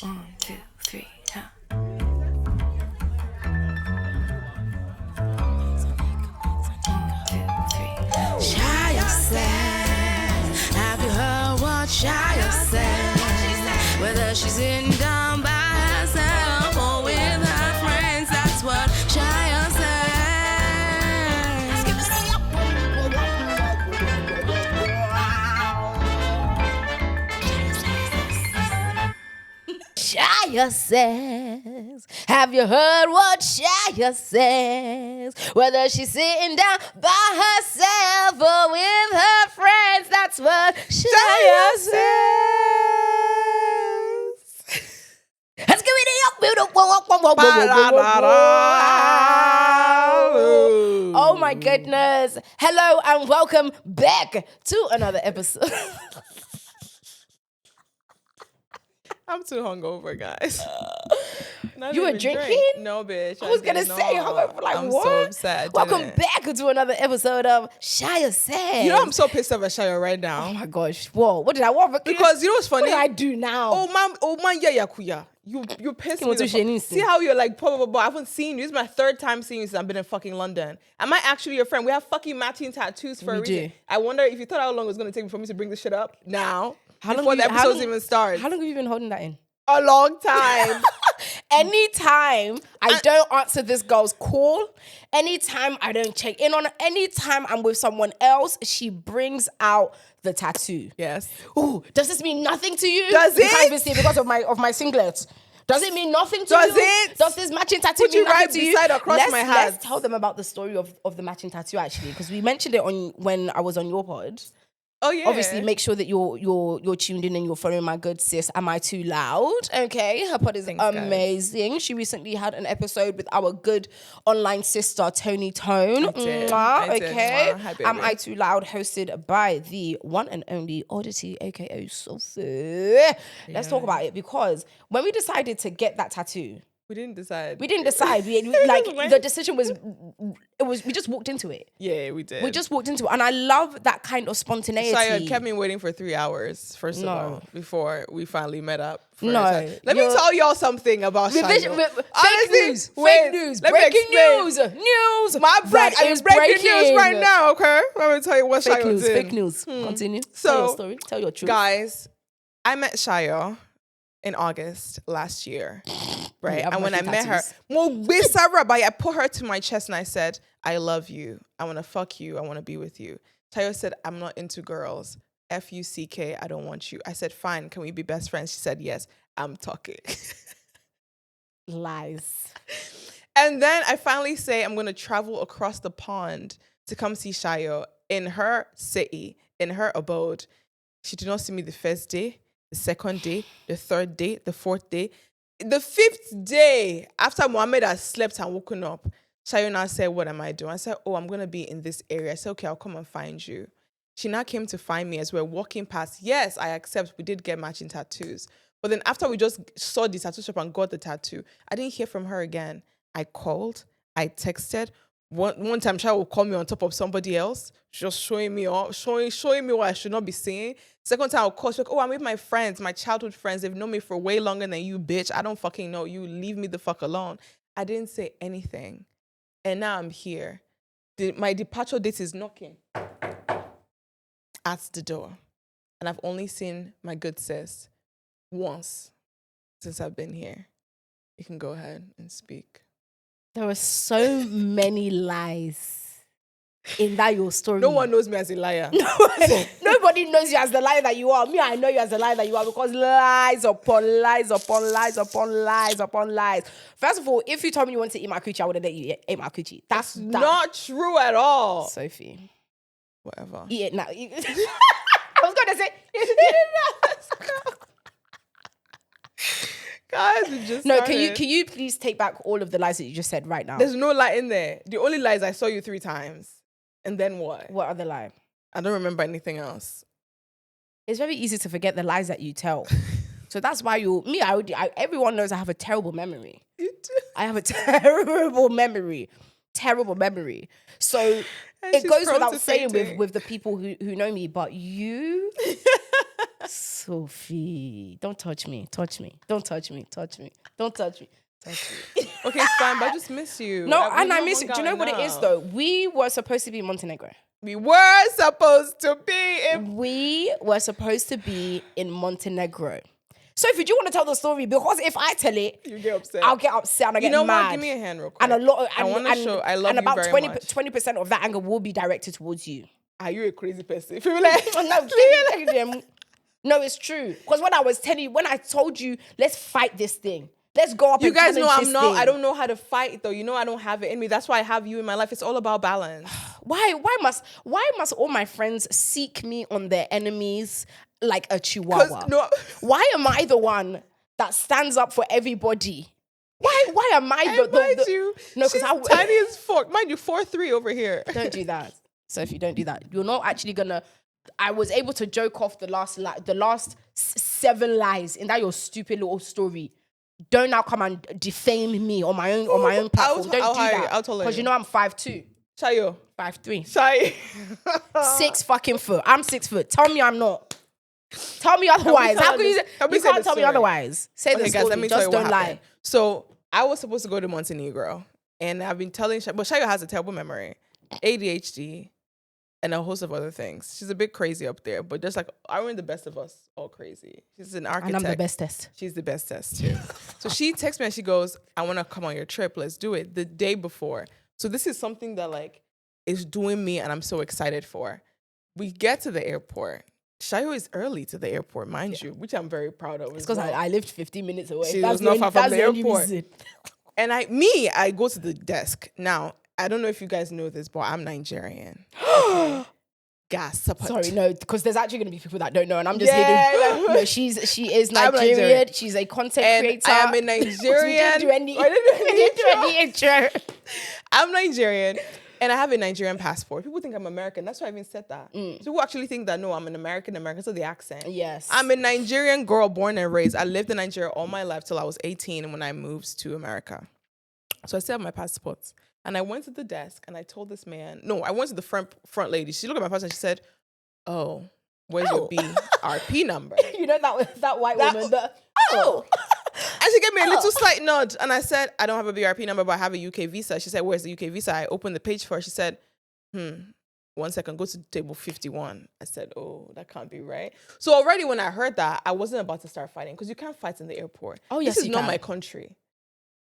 1, 2, 3, yeah. Sayo says, have you heard what Sayo says? Whether she's sitting down by herself or with her friends, that's what Sayo says. Sayo says, have you heard what Sayo says? Whether she's sitting down by herself or with her friends, that's what Sayo says. Let's give it up. Oh my goodness. Hello and welcome back to another episode. I'm too hungover, guys. You were drinking? Drink. No, bitch. I was going to say, hungover, like, I'm what? so upset. Welcome back to another episode of Sayo Says. You know, I'm so pissed off at Sayo right now. Oh my gosh. Whoa, what did I want? Because you know what's funny? What did I do now? Oh man, yeah, kuya. You pissed me. See how you're like, blah. I haven't seen you. This is my third time seeing you since I've been in fucking London. Am I actually your friend? We have fucking matching tattoos for a reason. I wonder if you thought how long it was going to take for me to bring this shit up now. Before the episodes even start. How long have you been holding that in? A long time. Anytime I don't answer this girl's call, anytime I don't check in on her, anytime I'm with someone else, she brings out the tattoo. Yes. Ooh, does this mean nothing to you? Does You it? can't even see because of my singlet. Does it mean nothing to you? Does it? Does this matching tattoo Put mean you nothing right to you? beside across my hands. Let's tell them about the story of the matching tattoo actually, because we mentioned it when I was on your pod. Oh yeah. Obviously, make sure that you're tuned in and you're following my good sis. Am I too loud? Okay, her pod is amazing. Guys. She recently had an episode with our good online sister Tony Tone. I did. Okay, Hi, Am I Too Loud? Hosted by the one and only Odditty, aka Sofi. Let's talk about it, because when we decided to get that tattoo. We didn't decide. We like the decision was we just walked into it. Yeah, we did. We just walked into it, and I love that kind of spontaneity. Sayo kept me waiting for 3 hours, first of all, before we finally met up. Let me tell y'all something about Sayo. Fake news, breaking news. My breaking news right now, okay? Let me tell you what Sayo did. Fake news. Continue. So, tell your story. Tell your truth. Guys, I met Sayo in August last year, right? And when I met her, I put her to my chest and I said, I love you. I want to fuck you. I want to be with you. Sayo said, I'm not into girls. F-U-C-K, I don't want you. I said, fine, can we be best friends? She said, yes, I'm talking. Lies. And then I finally say, I'm going to travel across the pond to come see Sayo in her city, in her abode. She did not see me the first day, the second day, the third day, the fourth day. The fifth day, after Mohammed had slept and woken up, Sayo now said, what am I doing? I said, I'm going to be in this area. I said, okay, I'll come and find you. She now came to find me as we're walking past. Yes, I accept we did get matching tattoos. But then after we just saw the tattoo shop and got the tattoo, I didn't hear from her again. I called, I texted. One time, Sayo would call me on top of somebody else, just showing me what I should not be saying. Second time, I'll call, she's like, I'm with my friends, my childhood friends. They've known me for way longer than you, bitch. I don't fucking know you. Leave me the fuck alone. I didn't say anything. And now I'm here. My departure date is knocking at the door. And I've only seen my good sis once since I've been here. You can go ahead and speak. There were so many lies in that your story. No one knows me as a liar. Nobody knows you as the liar that you are. Me, I know you as the liar that you are, because lies upon lies upon lies upon lies upon lies. First of all, if you told me you want to eat my coochie, I would have let you eat my coochie. That's not true at all. Sophie. Whatever. Eat it now. I was going to say, eat it now. Guys, we just no. started. Can you please take back all of the lies that you just said right now? There's no lie in there. The only lie is I saw you 3 times, and then what? What other lie? I don't remember anything else. It's very easy to forget the lies that you tell. So that's why everyone knows I have a terrible memory. You do. I have a terrible memory. So it goes without saying with the people who know me, but you Sophie, don't touch me. Touch me. Don't touch me. Touch me. Don't touch me. Touch me. Okay, it's fine, but I just miss you. No, We've and I not miss you. hung Do you out know what it is enough. though? We were supposed to be in Montenegro. We were supposed to be in. We were supposed to be in Montenegro. Sophie, do you want to tell the story? Because if I tell it, You get upset. I'll get upset and I You get know mad. what? Give me a hand real quick. And a lot. I want to show I love and you about very much. 20% of that anger will be directed towards you. Are you a crazy person? If you like, No, it's true. Because when I told you, let's fight this thing. Let's go up you and guys know challenge I'm this not. thing. I don't know how to fight though. You know I don't have it in me. That's why I have you in my life. It's all about balance. Why must all my friends seek me on their enemies like a chihuahua? No. Why am I the one that stands up for everybody? Why am I Mind you, No, she's because tiny as fuck. Mind you, 4'3" over here. Don't do that. Sophie, don't do that. You're not actually gonna. I was able to joke off the last 7 lies in that your stupid little story. Don't now come and defame me on my own platform. Don't do that. I'll tolerate Because you know I'm 5'2", Sayo. 5'3", Shy. 6 fucking foot. I'm 6 foot. Tell me I'm not. Tell me otherwise. How can you? You can't tell me otherwise. Say the Okay, story. guys, let me tell Just you what don't lie. happened. So I was supposed to go to Montenegro, and I've been telling but Shayo has a terrible memory, ADHD, and a host of other things. She's a bit crazy up there, but just like aren't the best of us all crazy. She's an architect. And I'm the bestest. She's the bestest too. So she texts me and she goes, "I want to come on your trip. Let's do it." The day before. So this is something that like is doing me, and I'm so excited for. We get to the airport. Shayo is early to the airport, mind you, which I'm very proud of. It's because I lived 15 minutes away. She That's was not far from the only airport. reason. And I go to the desk. Now, I don't know if you guys know this, but I'm Nigerian. Okay. Gas. Sorry, no, because there's actually going to be people that don't know, and I'm just here. No, she is Nigerian. Nigerian. She's a content And creator. I am a Nigerian. We didn't do any intro. I'm Nigerian. And I have a Nigerian passport. People think I'm American. That's why I even said that. So people actually think that, no, I'm an American, so the accent. Yes. I'm a Nigerian girl born and raised. I lived in Nigeria all my life till I was 18 when I moved to America. So I still have my passports. And I went to the desk and I told this man, I went to the front lady. She looked at my passport and she said, "Oh, where's your BRP number?" You know that white woman. And she gave me a little slight nod. And I said, "I don't have a BRP number, but I have a UK visa." She said, "Where's the UK visa?" I opened the page for her. She said, 1 second, go to table 51. I said, "Oh, that can't be right." So already when I heard that, I wasn't about to start fighting because you can't fight in the airport. Oh, yes, This is you not can. my country.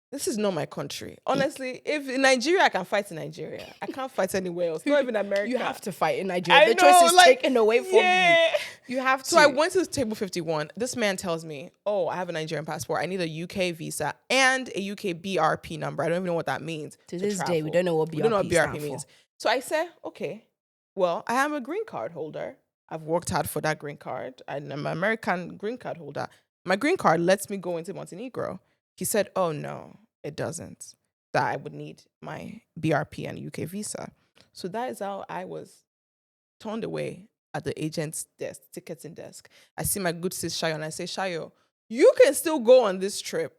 This is not my country. Honestly, if in Nigeria, I can fight in Nigeria. I can't fight anywhere else. Not even America. You have to fight in Nigeria. I The choice is know, taken away from you. You have to. So I went to table 51. This man tells me, "Oh, I have a Nigerian passport. I need a UK visa and a UK BRP number." I don't even know what that means. To this day, we don't know what BRP, We don't know what BRP stands means. for. So I said, "Okay, well, I am a green card holder. I've worked hard for that green card. I'm an American green card holder. My green card lets me go into Montenegro." He said, "Oh, no, it doesn't. That I would need my BRP and UK visa." So that is how I was turned away at the agent's desk, ticketing desk. I see my good sis Shayo and I say, "Shayo, you can still go on this trip.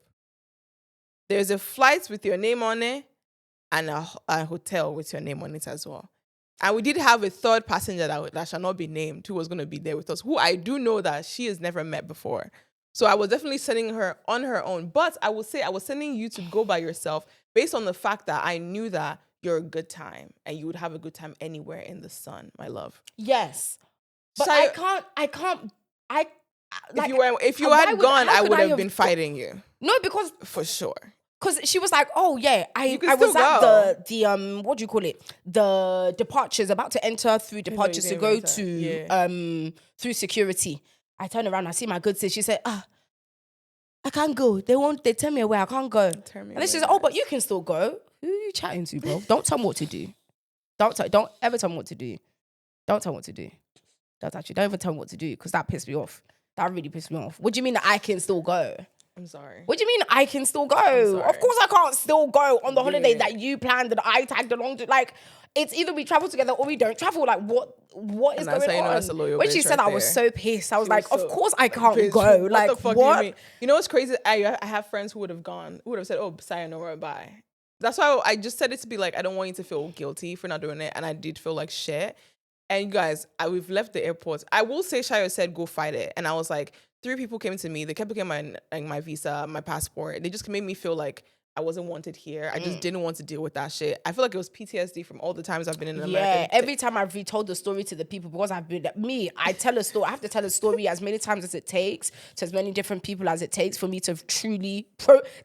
There's a flight with your name on it and a hotel with your name on it as well." And we did have a third passenger that shall not be named who was going to be there with us, who I do know that she has never met before. So I was definitely sending her on her own. But I will say I was sending you to go by yourself based on the fact that I knew that you're a good time and you would have a good time anywhere in the sun, my love. Yes. But Shayo, if you had gone, I would have been fighting you. No, because For sure. she was like, "Oh yeah, I can was still at go. the what do you call it? The departures, about to enter through departures to didn't go enter. to through security." I turn around, I see my good sis. She said, "I can't go. They tell me away. I can't go." And then she said, "Oh, but you can still go." Who are you chatting to, bro? Don't tell me what to do. Don't ever tell me what to do. Don't tell me what to do. Don't even tell me what to do, because that pissed me off. That really pissed me off. What do you mean that I can still go? I'm sorry. What do you mean I can still go? sorry. Of course I can't still go on the holiday that you planned and I tagged along to. Like, it's either we travel together or we don't travel. Like, what is And that's going how you know on? that's a loyal When she bitch said, right I was there. so pissed. I was She like, was of so- course I can't Bitch, go. what Like, the fuck what? do you mean? You know what's crazy? I have friends who would have gone, who would have said, "Oh, sayonara, bye." That's why I just said it to be like, I don't want you to feel guilty for not doing it. And I did feel like shit. And you guys, we've left the airport. I will say Sayo said, go fight it. And I was like, 3 people came to me. They kept looking at my visa, my passport. They just made me feel like I wasn't wanted here. I just didn't want to deal with that shit. I feel like it was PTSD from all the times I've been in America. Yeah, every time I've retold the story to the people, because I tell a story. I have to tell a story as many times as it takes, to as many different people as it takes for me to truly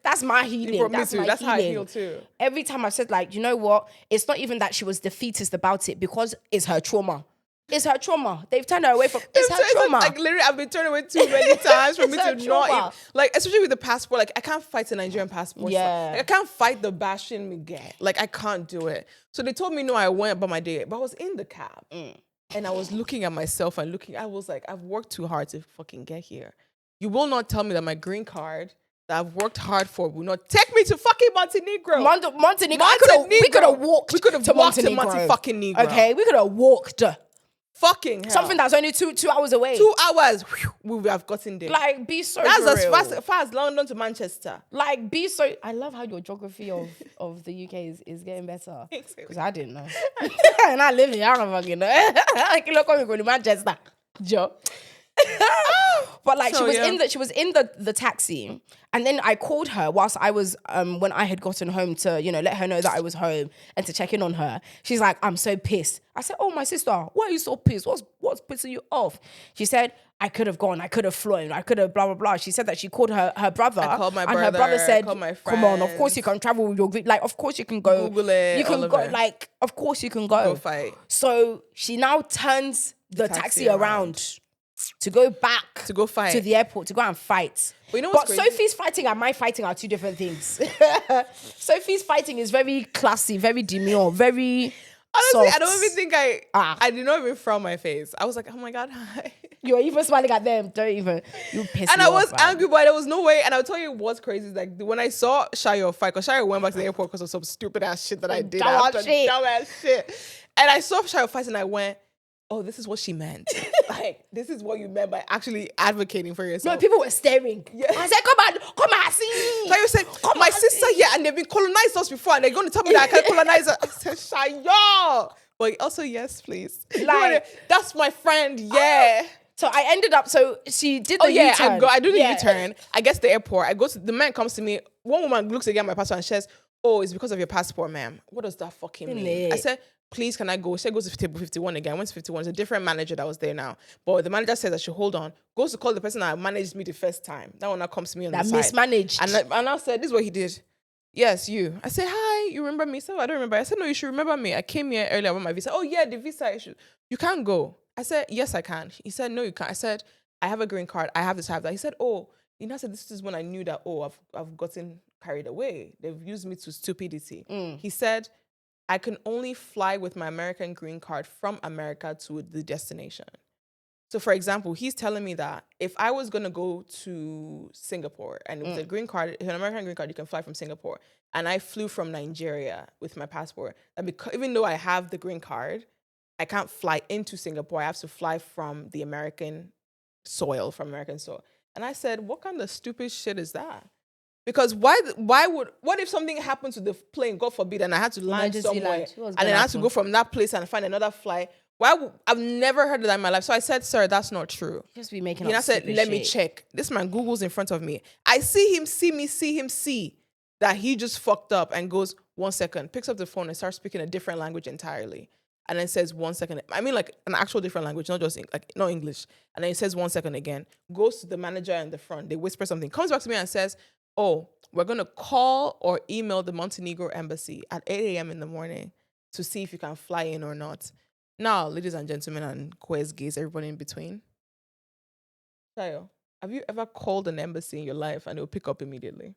that's my healing. That's how I heal too. Every time I've said, like, you know what? It's not even that she was defeatist about it, because it's her trauma. It's her trauma. They've turned her away from. It's her trauma. Like literally, I've been turned away too many times for me to trauma. not even, like, especially with the passport. Like, I can't fight a Nigerian passport. Yeah. Like, I can't fight the bashing me get. Like, I can't do it. So they told me no. I went about my day, but I was in the cab and I was looking at myself and I was like, I've worked too hard to fucking get here. You will not tell me that my green card that I've worked hard for will not take me to fucking Montenegro. Montenegro. We could have walked. We could have walked to Montenegro. Okay, we could have walked. Fucking hell. Something that's only 2 hours away. 2 hours, we would have gotten there. Like, be so That's real. as far as London to Manchester. Like, be so. I love how your geography of the UK is getting better. Because I didn't know. And I live here. I don't fucking know. I can look on to Manchester. Joe. But like, So, she was in the taxi, and then I called her whilst I was when I had gotten home to, you know, let her know that I was home and to check in on her. She's like, I'm so pissed. I said, oh, my sister, why are you so pissed? What's pissing you off? She said, I could have gone, I could have flown, I could have blah blah blah. She said that she called her brother. I called my and brother, her brother said, I called my come on, of friends. course you can travel with your like, of course you can go. Google it, You can all of go, it. like, of course you can go. Go fight. So she now turns the taxi around. around to go back To go fight. to the airport to go and fight. But you know what's crazy? Sophie's fighting and my fighting are 2 different things. Sophie's fighting is very classy, very demure, very Honestly, soft. I don't even think I did not even frown my face. I was like, oh my God, hi. You're even smiling at them. Don't even. You piss And me I was off, man. angry, but there was no way. And I'll tell you what's crazy is like when I saw Sayo fight, because Sayo went back to the airport because of some stupid ass shit that I did. Dumb ass shit. And I saw Sayo fight and I went, oh, this is what she meant. Like, this is what you meant by actually advocating for yourself. No, people were staring. Yeah. I said, come on, see. Sayo said, my sister here, and they've been colonized us before, and they're going to tell me that I can't colonize her. I said, Sayo. But also, yes, please. Like, that's my friend, yeah. So I ended up, so she did the yeah, U-turn. I do the U-turn. I get to the airport. I go to, the man comes to me. One woman looks again at my passport and says, oh, it's because of your passport, ma'am. What does that fucking mean? I said, please, can I go? She said, goes to table 51 again. I went to 51. It's a different manager that was there now. But the manager says I should hold on. Goes to call the person that managed me the first time. That one that comes to me on the side. That mismanaged. And I said, this is what he did. Yes, you. I said, hi, you remember me? So I don't remember. I said, no, you should remember me. I came here earlier with my visa. Oh, yeah, the visa issue. You can't go. I said, yes, I can. He said, no, you can't. I said, I have a green card. I have this, I have that. He said, oh, you know, I said, this is when I knew that, oh, I've gotten carried away. They've used me to stupidity. He said, I can only fly with my American green card from America to the destination. So, for example, he's telling me that if I was going to go to Singapore and with a green card, an American green card, you can fly from Singapore. And I flew from Nigeria with my passport. And even though I have the green card, I can't fly into Singapore. I have to fly from the American soil, And I said, what kind of stupid shit is that? Because what if something happened to the plane, God forbid, and I had to land somewhere, and then I had to go from that place and find another flight? I've never heard of that in my life. So I said, sir, that's not true. Just be making I said, let me shit. check. This man Google's in front of me. I see him see that he just fucked up and goes, 1 second, picks up the phone and starts speaking a different language entirely. And then says 1 second. I mean, like an actual different language, not just not English. And then he says 1 second again, goes to the manager in the front. They whisper something, comes back to me and says, oh, we're going to call or email the Montenegro embassy at 8 a.m. in the morning to see if you can fly in or not. Now, ladies and gentlemen and queers, gays, everybody in between. Sayo, have you ever called an embassy in your life and they'll pick up immediately?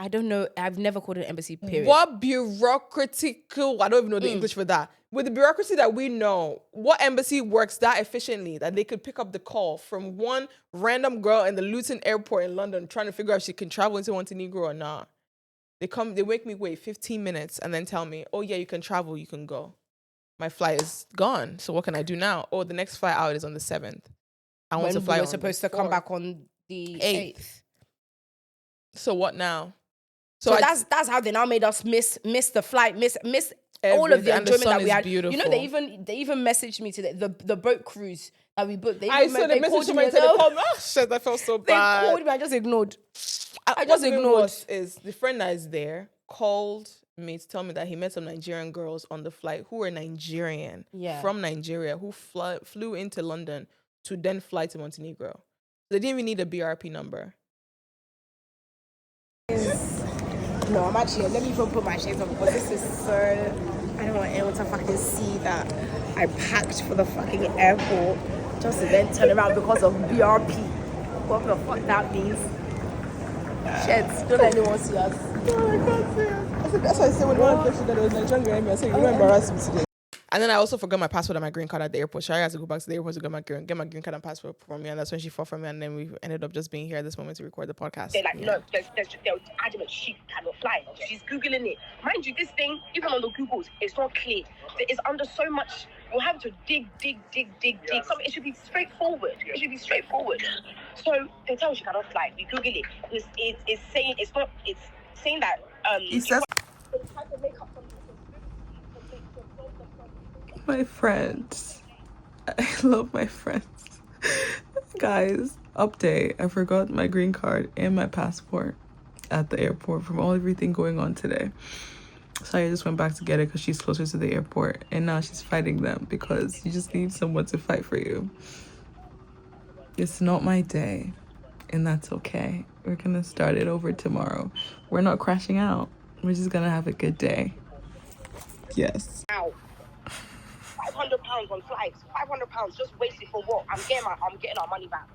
I don't know. I've never called an embassy, period. What bureaucratical, I don't even know the English for that. With the bureaucracy that we know, what embassy works that efficiently that they could pick up the call from one random girl in the Luton airport in London trying to figure out if she can travel into Montenegro or not? They make me wait 15 minutes and then tell me, oh yeah, you can travel, you can go. My flight is gone. So what can I do now? Oh, the next flight out is on the 7th. I want to fly on we're supposed to come back on the 8th. So what now? So that's how they now made us miss the flight, miss all of the And enjoyment sun that we is had. beautiful. You know, they even messaged me today. The boat cruise that we booked. I saw the message to my telecom. Oh shit, I felt so They bad. called me. I just ignored. I What's just even ignored. worse is the friend that is there called me to tell me that he met some Nigerian girls on the flight who were Nigerian, from Nigeria, who flew into London to then fly to Montenegro. They didn't even need a BRP number. No, I'm actually. Let me even put my shades on because this is so. I don't want anyone to fucking see that I packed for the fucking airport just to then turn around because of BRP. What the fuck that means? Shit, don't let anyone see us. Oh, I can't see it. That's why I said when one person that was Nigerian behind me, I said, you're gonna embarrass me today. And then I also forgot my passport and my green card at the airport. So I had to go back to the airport to get my green card and passport from me. And that's when she fought for me. And then we ended up just being here at this moment to record the podcast. They're like, no, they're adamant she cannot fly. She's Googling it. Mind you, this thing, even on the Googles, it's not clear. It's under so much. We'll have to dig. It should be straightforward. So they tell her she cannot fly. We Google it. It's saying it's not. It's saying that It says my friends. I love my friends. Guys, update. I forgot my green card and my passport at the airport from everything going on today. So I just went back to get it because she's closer to the airport. And now she's fighting them because you just need someone to fight for you. It's not my day. And that's okay. We're going to start it over tomorrow. We're not crashing out. We're just going to have a good day. Yes. Ow. £500 on flights. £500 just wasted for what? I'm getting our money back.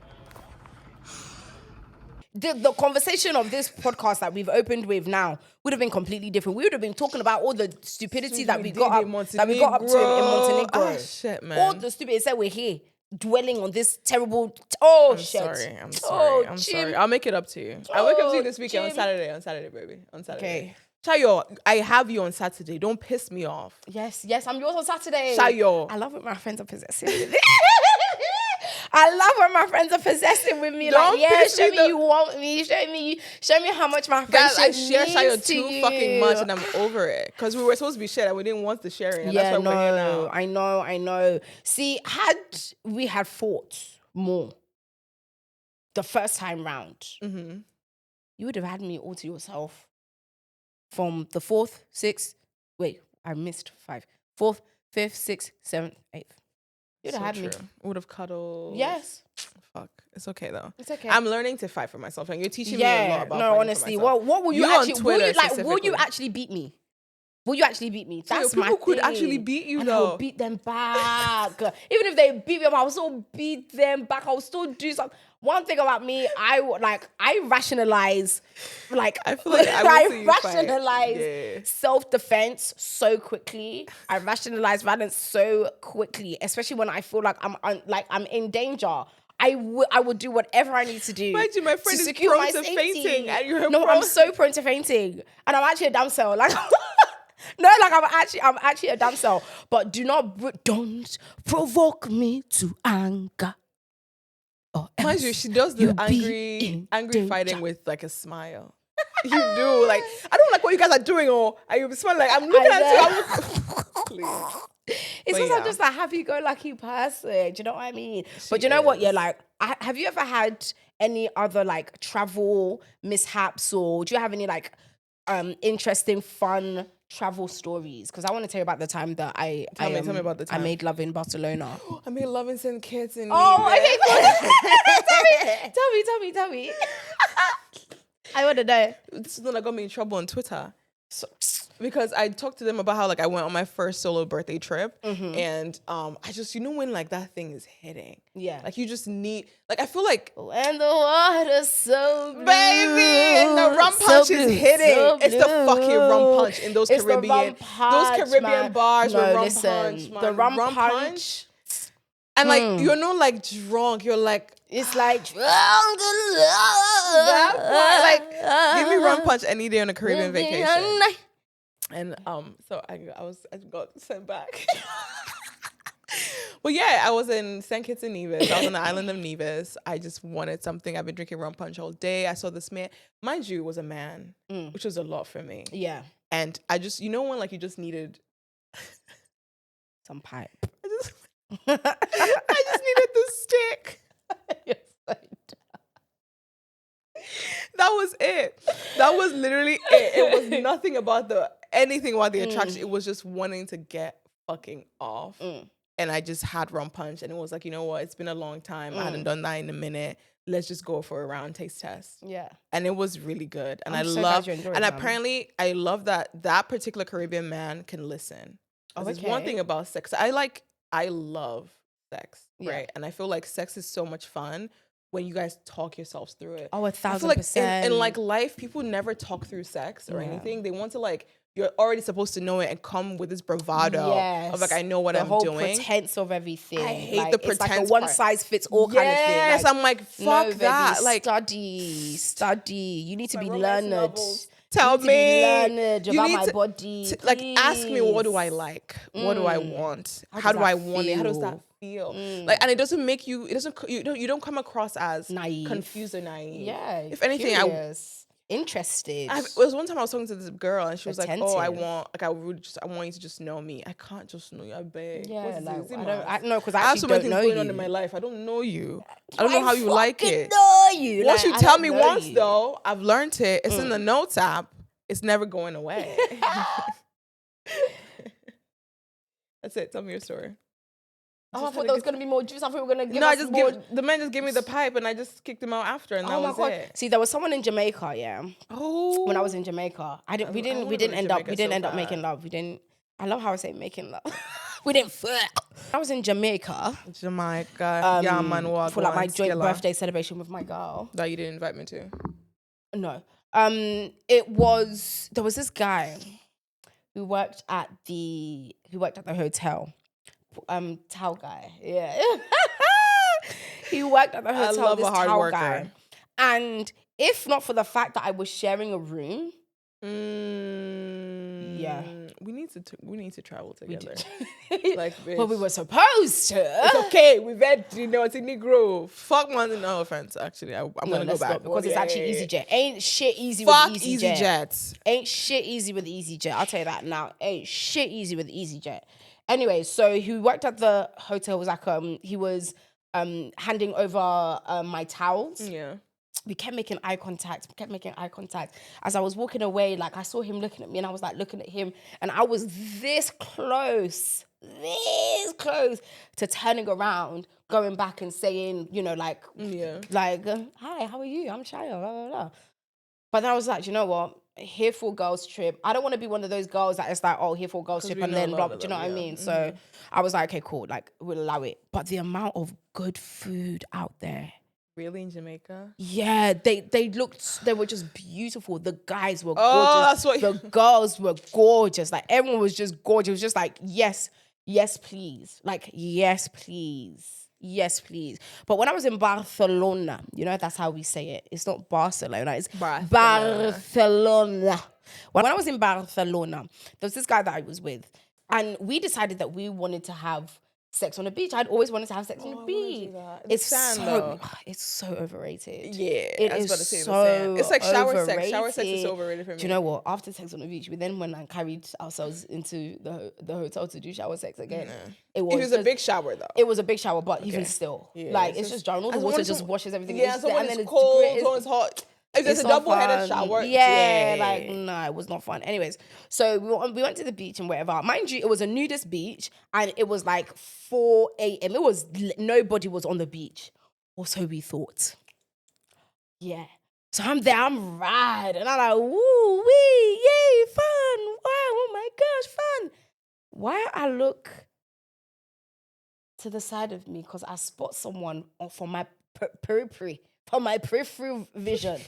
The conversation of this podcast that we've opened with now would have been completely different. We would have been talking about all the stupidity that we got up to in Montenegro. Oh shit, man! All the stupid. It said we're here dwelling on this terrible. I'm shit! I'm sorry. I'll make it up to you. I'll make it up to you this weekend on Saturday, baby. On Saturday. Okay. Shayo, I have you on Saturday. Don't piss me off. Yes, I'm yours on Saturday. Shayo. I love when my friends are possessive. I love when my friends are possessive with me. Don't show me you want me. Show me how much my friendship I share Shayo too you. fucking much, and I'm over it. Because we were supposed to be shared, and we didn't want the sharing. And that's why we're here now. I know. See, had we had fought more the first time round, you would have had me all to yourself. From the 4th, 6th, wait, I missed 5. 4th, 5th, 6th, 7th, 8th. You'd have had me. Would have cuddled. Yes. Fuck. It's okay though. It's okay. I'm learning to fight for myself, and you're teaching me a lot about. No, honestly, what will you actually? Will you actually beat me? Will you actually beat me? That's my thing. People could actually beat you and though. I'll beat them back. Even if they beat me up, I'll still beat them back. I'll still do something. One thing about me, I rationalize, I feel like I rationalize self-defense so quickly. I rationalize violence so quickly, especially when I feel like I'm in danger. I would do whatever I need to do. Mind you, my friend is secure prone to fainting, and you're I'm so prone to fainting, and I'm actually a damsel. I'm actually a damsel. But don't provoke me to anger. Mind you, she does the angry fighting with like a smile. You do. Like, I don't like what you guys are doing, or you smile like I'm looking at you. Please. It's because I'm just a happy-go-lucky person. Do you know what I mean? But you know what? Yeah, have you ever had any other travel mishaps, or do you have any interesting, fun travel stories? Because I want to tell you about the time that tell me about the time I made love in Barcelona. I made love in St. Kitts in okay. Tell me. I want to know. This is the one that got me in trouble on Twitter. So, because I talked to them about how I went on my first solo birthday trip, and I just when that thing is hitting, you just need I feel like when the water's so blue, baby, and the rum punch is hitting. It's the fucking rum punch in those Caribbean bars with rum punch, man. The rum punch. And you're not drunk, you're it's drunk that part, give me rum punch any day on a Caribbean vacation. And so I got sent back. Well, yeah, I was in St. Kitts and Nevis. I was on the island of Nevis. I just wanted something. I've been drinking rum punch all day. I saw this man. Mind you, it was a man, which was a lot for me. Yeah. And I just, when you just needed Some pipe. I just needed the stick. That was it. That was literally it. It was nothing about anything about the attraction. It was just wanting to get fucking off. And I just had rum punch, and it was like, you know what? It's been a long time. I hadn't done that in a minute. Let's just go for a round taste test. Yeah. And it was really good. And I'm so glad you enjoyed it, apparently I love that particular Caribbean man can listen. There's one thing about sex. I love sex, right? And I feel like sex is so much fun when you guys talk yourselves through it. Oh, 1,000%. I feel like in like life, people never talk through sex or anything. They want to like, you're already supposed to know it and come with this bravado of like, I know what I'm doing. The whole pretense of everything. I hate the pretense. It's like a one size fits all kind of thing. Yes, I'm like, fuck that. Like, study. You need to be romance learned. novels. Tell me. Learned about my body. Like, ask me, what do I like? What do I want? How do I want it? How does that feel? Like, and it doesn't make you. You don't come across as naive, confused or naive. Yeah. If anything, interested. It was one time I was talking to this girl and she was attentive. like, "Oh, I want you to just know me. I can't just know you. I beg." Yeah, I know because I have so many things going on in my life. I don't know you. I don't know how you like it. Know you. Once you tell me once, though, I've learned it. It's in the notes app. It's never going away. That's it. Tell me your story. Oh, I thought there was going to be more juice. I thought we were going to give the man just gave me the pipe and I just kicked him out after and that was it. See, there was someone in Jamaica, Oh. When I was in Jamaica. We didn't end up making love. I love how I say making love. We didn't fuck. I was in Jamaica. Yeah, man, for like my joint birthday celebration with my girl. That you didn't invite me to. No. There was this guy who worked at the hotel. Towel guy. Yeah. He worked at the hotel. I love a hard worker. Guy. And if not for the fact that I was sharing a room, yeah, we need to travel together. Like, bitch. But we were supposed to. It's okay. We've had Montenegro. Fuck Montenegro. No offense, actually. I'm gonna go back because it's actually EasyJet. Ain't shit easy Fuck with EasyJet. EasyJet. Ain't shit easy with EasyJet. I'll tell you that now. Ain't shit easy with EasyJet. Anyway, so he worked at the hotel. Was like he was handing over my towels. Yeah. We kept making eye contact. As I was walking away, like I saw him looking at me and I was like looking at him and I was this close to turning around, going back and saying, you know, like, hi, how are you? I'm Sayo, blah, blah, blah. But then I was like, you know what? Here for girls trip. I don't want to be one of those girls that it's like, oh, here for girls trip and then blah, do you know what I mean? Mm-hmm. So I was like, okay, cool. Like, we'll allow it. But the amount of good food out there. Really, in Jamaica? Yeah, they were just beautiful. The guys were gorgeous. Oh, that's what the girls were gorgeous. Like, everyone was just gorgeous. It was just like, yes, please. Like, yes, please. Yes, please. But when I was in Barcelona, you know, that's how we say it. It's not Barcelona, it's Barcelona. When I was in Barcelona, there was this guy that I was with, and we decided that we wanted to have sex on the beach. I'd always wanted to have sex on the beach. It's so overrated. Yeah, I was about to say it's like shower overrated. sex. Shower sex is overrated for me. Do you know what? After sex on the beach, we then went and carried ourselves into the hotel to do shower sex again. It was a big shower though. It was a big shower, but even still, like it's just jarring. All the water just washes everything. Yeah, so when it's cold, so it's hot. If there's a double-headed shower, like no, it was not fun. Anyways, so we went to the beach and whatever. Mind you, it was a nudist beach, and it was like 4 a.m. Nobody was on the beach, or so we thought. Yeah, so I'm there, I'm riding, and I'm like, woo wee, yay, fun! Wow, oh my gosh, fun! Why I look to the side of me because I spot someone from my periphery. For my peripheral vision.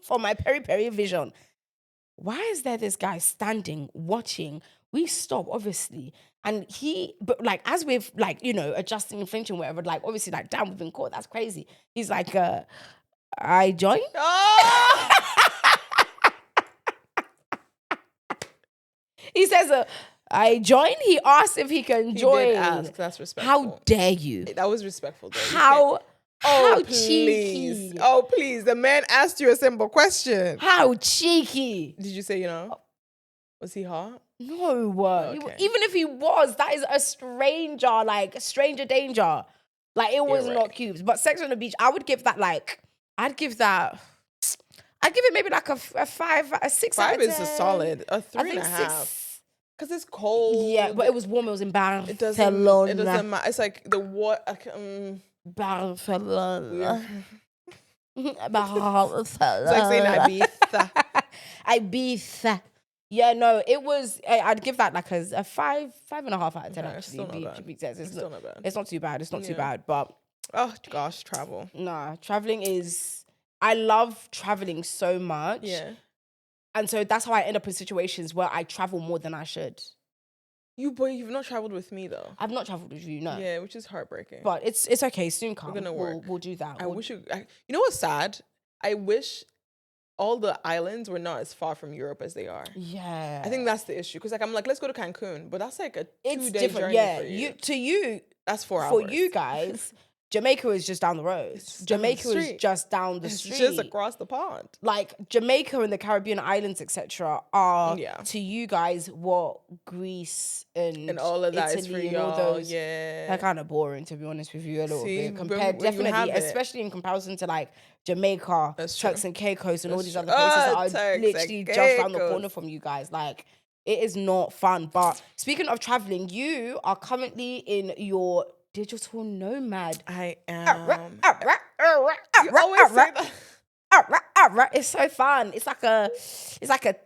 For my periphery vision. Why is there this guy standing, watching? We stop, obviously. And but like, as we've like, you know, adjusting and flinching, whatever, like, obviously, like, damn, we've been caught. That's crazy. He's like, I join? Oh! He says, I join? He asked if he can join. He did ask. That's respectful. How dare you? That was respectful, though. How please. Cheeky. Oh, please. The man asked you a simple question. How cheeky. Did you say, you know? Was he hot? No. Okay. Even if he was, that is a stranger, like stranger danger. Like it was not cubes. But Sex on the Beach, I would give that I'd give it maybe like a 5, a 6 5 out of 10. is a solid. A 3.5. Because it's cold. Yeah, but it was warm. It was in Barcelona. It doesn't matter. It's like the what? Barcelona. It's like saying Ibiza. Ibiza. Yeah, no, it was. I'd give that like a 5.5 out of 10. Okay, Actually, still not bad. it's still not bad. It's not too bad. It's not too bad. But oh gosh, travel. nah, traveling is. I love traveling so much. Yeah. And so that's how I end up in situations where I travel more than I should. But you've not traveled with me though. I've not traveled with you, no. Yeah, which is heartbreaking. But it's okay. Soon come. We're gonna work. We'll do that. I wish you know what's sad? I wish all the islands were not as far from Europe as they are. Yeah. I think that's the issue. Because I'm like, let's go to Cancun. But that's like a 2-day journey for you. To you, that's 4 hours. For you guys, Jamaica is just down the road. Jamaica is just down the street. It's just across the pond. Like Jamaica and the Caribbean islands, etc., are to you guys what Greece and all of that Italy is for and y'all. all those. Yeah, they're kind of boring, to be honest with you, a little bit compared. when you Definitely, especially in comparison to like Jamaica, Turks and Caicos, and all these other places that are literally just around the corner from you guys. Like, it is not fun. But speaking of traveling, you are currently in your digital nomad. I am. You always say that. It's so fun. It's like a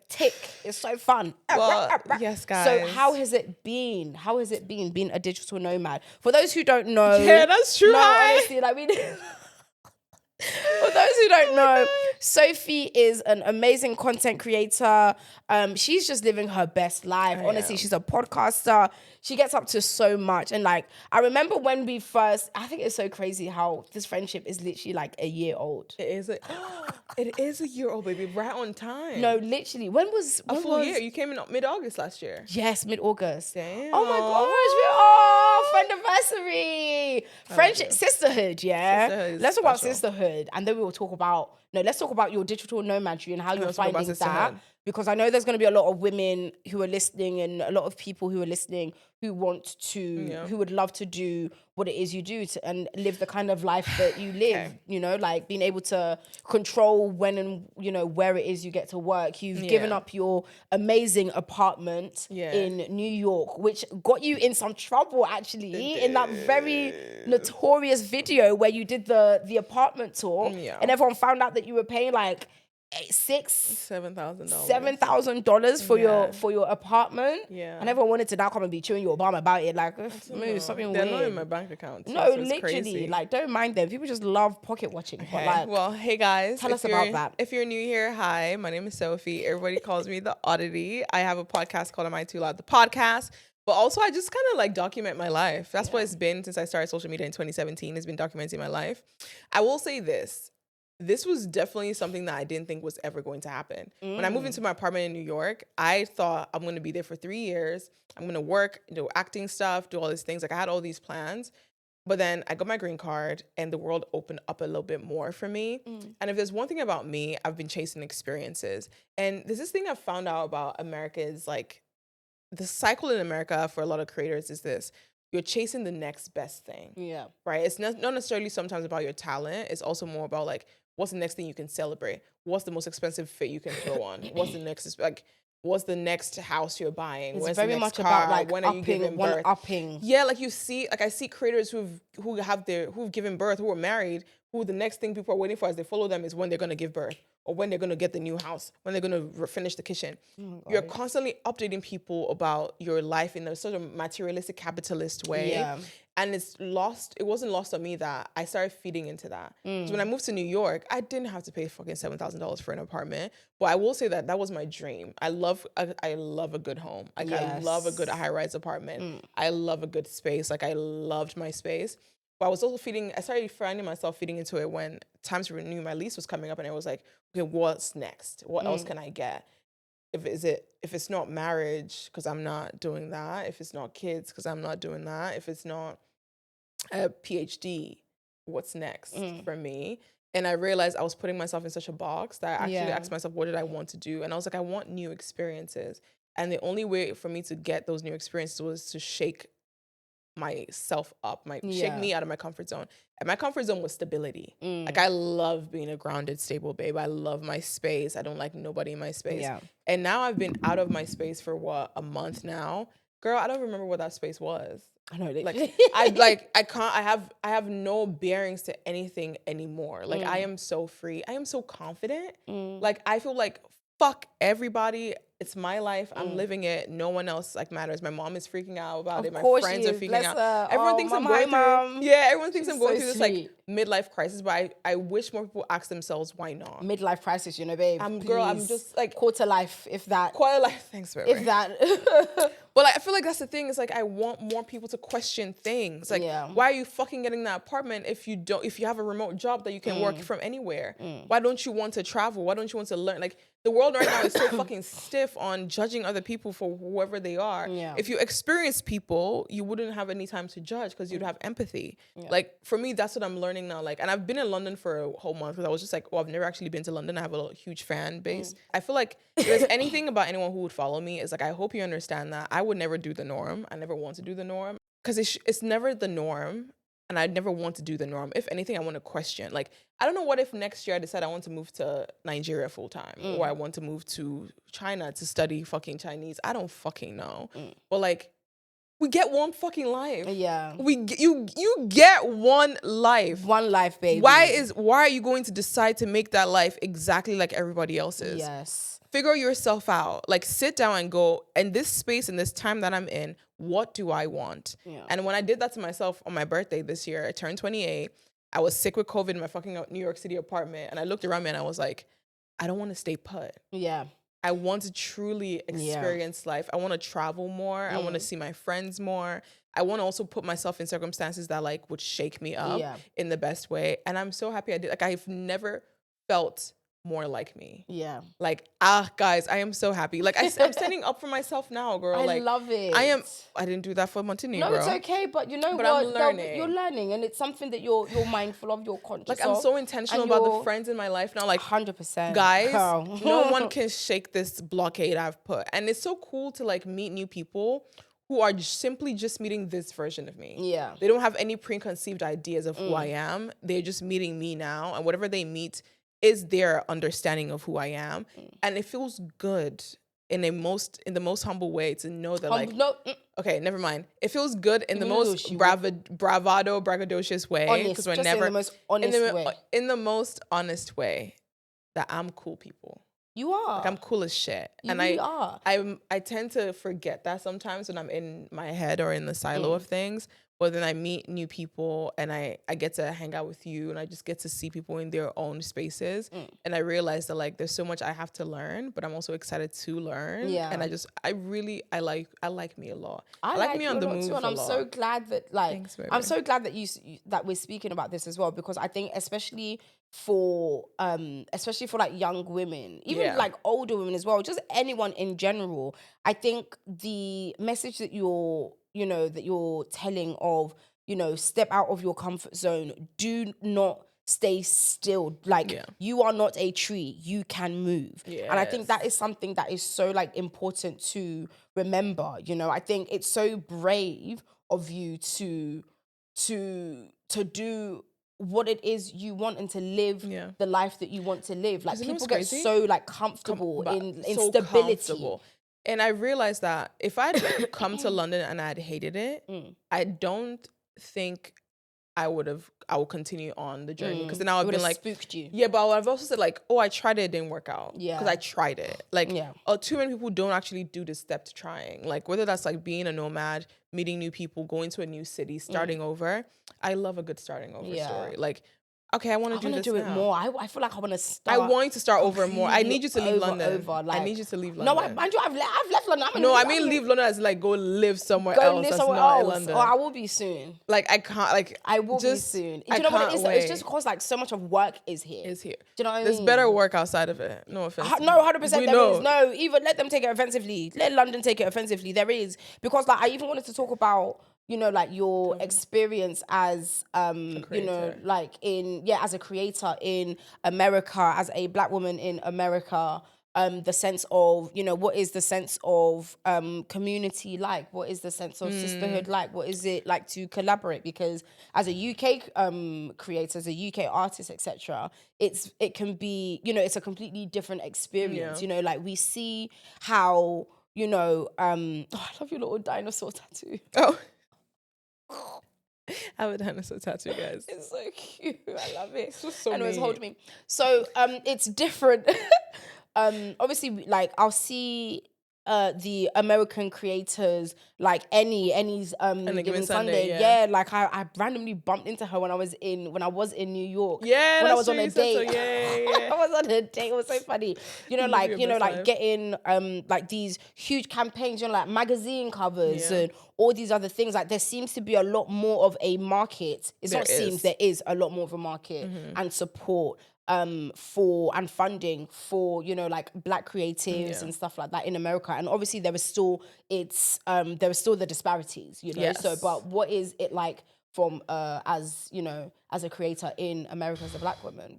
tick. It's so fun. Well, yes, guys. So how has it been? How has it been being a digital nomad? For those who don't know, yeah, that's true. No, honestly, I mean. For those who don't know, Sofi is an amazing content creator. She's just living her best life. Honestly, she's a podcaster. She gets up to so much. And like, I remember when we first, I think it's so crazy how this friendship is literally like a year old. It is a year old, baby. Right on time. No, literally. When was a full year? You came in mid-August last year. Yes, mid-August. Damn. Oh my gosh, friend anniversary. Friendship, sisterhood, yeah. Let's talk about sisterhood. And then we will talk about, let's talk about your digital nomadry and how you're finding that. Because I know there's going to be a lot of women who are listening and a lot of people who are listening who want to, who would love to do what it is you do and live the kind of life that you live, like being able to control when and, where it is you get to work. You've given up your amazing apartment in New York, which got you in some trouble, actually, in that very notorious video where you did the apartment tour and everyone found out that you were paying like $7,000 for your apartment, and everyone wanted to now come and be chewing your bum about it. Like, move something weird. They're not in my bank account. No, literally, crazy. Like, don't mind them. People just love pocket watching. Okay. But like, well, hey guys, tell us about that. If you're new here, hi, my name is Sofi. Everybody calls me the Odditty. I have a podcast called Am I Too Loud? The podcast. But also, I just kind of like document my life. That's what it's been since I started social media in 2017. It's been documenting my life. I will say this. This was definitely something that I didn't think was ever going to happen. When I moved into my apartment in New York, I thought I'm going to be there for 3 years. I'm going to work, do acting stuff, do all these things. Like, I had all these plans. But then I got my green card and the world opened up a little bit more for me. And if there's one thing about me, I've been chasing experiences. And there's this thing I've found out about America is like, the cycle in America for a lot of creators is this. You're chasing the next best thing. Yeah. Right? It's not necessarily sometimes about your talent. It's also more about like, what's the next thing you can celebrate? What's the most expensive fit you can throw on? What's the next, like, what's the next house you're buying? It's very much about like when are you giving birth? Yeah, like you see, like I see creators who've given birth, who are married, who the next thing people are waiting for as they follow them is when they're going to give birth or when they're going to get the new house, when they're going to finish the kitchen. You're constantly updating people about your life in a sort of materialistic capitalist way. Yeah. And it wasn't lost on me that I started feeding into that. So when I moved to New York, I didn't have to pay fucking $7,000 for an apartment. But I will say that was my dream. I love a good home. Like, I love a good high-rise apartment. I love a good space. Like, I loved my space. But I was also I started finding myself feeding into it when time to renew my lease was coming up, and I was like, okay, what's next? What else can I get? If it's not marriage, because I'm not doing that. If it's not kids, because I'm not doing that. If it's not a PhD, what's next for me? And I realized I was putting myself in such a box that I actually asked myself, what did I want to do? And I was like, I want new experiences. And the only way for me to get those new experiences was to shake myself up, shake me out of my comfort zone. And my comfort zone was stability. Like, I love being a grounded, stable babe. I love my space. I don't like nobody in my space. Yeah. And now I've been out of my space for a month now. Girl, I don't remember what that space was. I know. Like, I have no bearings to anything anymore. Like, I am so free. I am so confident. Like, I feel like, fuck everybody. It's my life. I'm living it. No one else like matters. My mom is freaking out about it. My friends are freaking out. Everyone thinks I'm going through. Yeah, everyone thinks I'm going through this like midlife crisis. But I wish more people ask themselves why not. Midlife crisis, babe. I'm just like quarter life, if that. Quarter life, thanks, baby. If that. But like, I feel like that's the thing. Is like I want more people to question things. Like, why are you fucking getting that apartment if you have a remote job that you can work from anywhere? Why don't you want to travel? Why don't you want to learn? Like, the world right now is so fucking stiff on judging other people for whoever they are. Yeah. If you experience people, you wouldn't have any time to judge because you'd have empathy. Yeah. Like, for me, that's what I'm learning now. Like, and I've been in London for a whole month because I was just like, I've never actually been to London. I have a huge fan base. I feel like if there's anything about anyone who would follow me, is like, I hope you understand that I would never do the norm. I never want to do the norm because it's never the norm. And I'd never want to do the norm. If anything, I want to question. Like, I don't know what if next year I decide I want to move to Nigeria full time or I want to move to China to study fucking Chinese. I don't fucking know. But like, we get one fucking life. Yeah. You get one life. One life, baby. Why are you going to decide to make that life exactly like everybody else's? Yes. Figure yourself out. Like, sit down and go, in this space, in this time that I'm in, what do I want? Yeah. And when I did that to myself on my birthday this year, I turned 28. I was sick with COVID in my fucking New York City apartment. And I looked around me and I was like, I don't want to stay put. Yeah. I want to truly experience life. I want to travel more. I want to see my friends more. I want to also put myself in circumstances that like would shake me up in the best way. And I'm so happy I did. Like, I've never felt more like me. Yeah. Like, guys, I am so happy. Like, I'm standing up for myself now, girl. I love it. I didn't do that for Montenegro. No, it's okay, but you know what? I'm learning. You're learning, and it's something that you're mindful of, you're conscious of. Like, I'm so intentional about the friends in my life now. Like, 100%. Guys, no one can shake this blockade I've put. And it's so cool to like meet new people who are simply just meeting this version of me. Yeah. They don't have any preconceived ideas of who I am. They're just meeting me now, and whatever they meet is their understanding of who I am. And it feels good in the most humble way to know that okay, never mind. It feels good in the most bravado, braggadocious way. Because we're never in the most honest way. In the most honest way that I'm cool people. You are. Like, I'm cool as shit. You really are. I tend to forget that sometimes when I'm in my head or in the silo of things. But then I meet new people and I get to hang out with you and I just get to see people in their own spaces. And I realize that like there's so much I have to learn, but I'm also excited to learn. Yeah. And I like me a lot. I like me on the move. And I'm so glad that I'm so glad that that we're speaking about this as well, because I think especially for like young women, even like older women as well, just anyone in general, I think the message that you're telling of, step out of your comfort zone. Do not stay still. Like, you are not a tree. You can move. Yes. And I think that is something that is so, like, important to remember. I think it's so brave of you to do what it is you want and to live the life that you want to live. Like, people get so, like, comfortable in so stability. Comfortable. And I realized that if I'd come to London and I'd hated it, I don't think I would continue on the journey. Because then I would have been like, spooked you. Yeah, but I've also said like, I tried it, it didn't work out. Yeah. Because I tried it. Like, too many people don't actually do this step to trying. Like, whether that's like being a nomad, meeting new people, going to a new city, starting over. I love a good starting over story. Like, okay, I want to do this it more. I feel like I want to start. I want to start over more. I need you to leave London. I need you to leave London. No, mind you, I've left London. Leave London as like go live somewhere else. That's not in London. Or I will be soon. Like, I can't. Like, I will be soon. Do you know what it is? It's just because like so much of work is here. Is here. Do you know what I mean? There's better work outside of it. No offense. No, 100%. There is. No, even let them take it offensively. Let London take it offensively. There is, because like I even wanted to talk about, like your experience as, like as a creator in America, as a Black woman in America, the sense of, what is the sense of community like? What is the sense of sisterhood like? What is it like to collaborate? Because as a UK creator, as a UK artist, etc., it can be, it's a completely different experience. Yeah. Like we see how, oh, I love your little dinosaur tattoo. Oh. I have a dinosaur tattoo, guys. It's so cute. I love it. It's just so and it was neat. holding me. So it's different. Obviously, like I'll see the American creators like any given Sunday. yeah. Like I randomly bumped into her when I was in New York. Yeah, when I that's was on true, a you said so. date. Yeah. I was on a date. It was so funny. Like getting like these huge campaigns, like magazine covers and all these other things. Like there seems to be a lot more of a market. There is a lot more of a market and support for and funding for like Black creatives and stuff like that in America. And obviously there is still the disparities, Yes. So but what is it like from as a creator in America as a Black woman?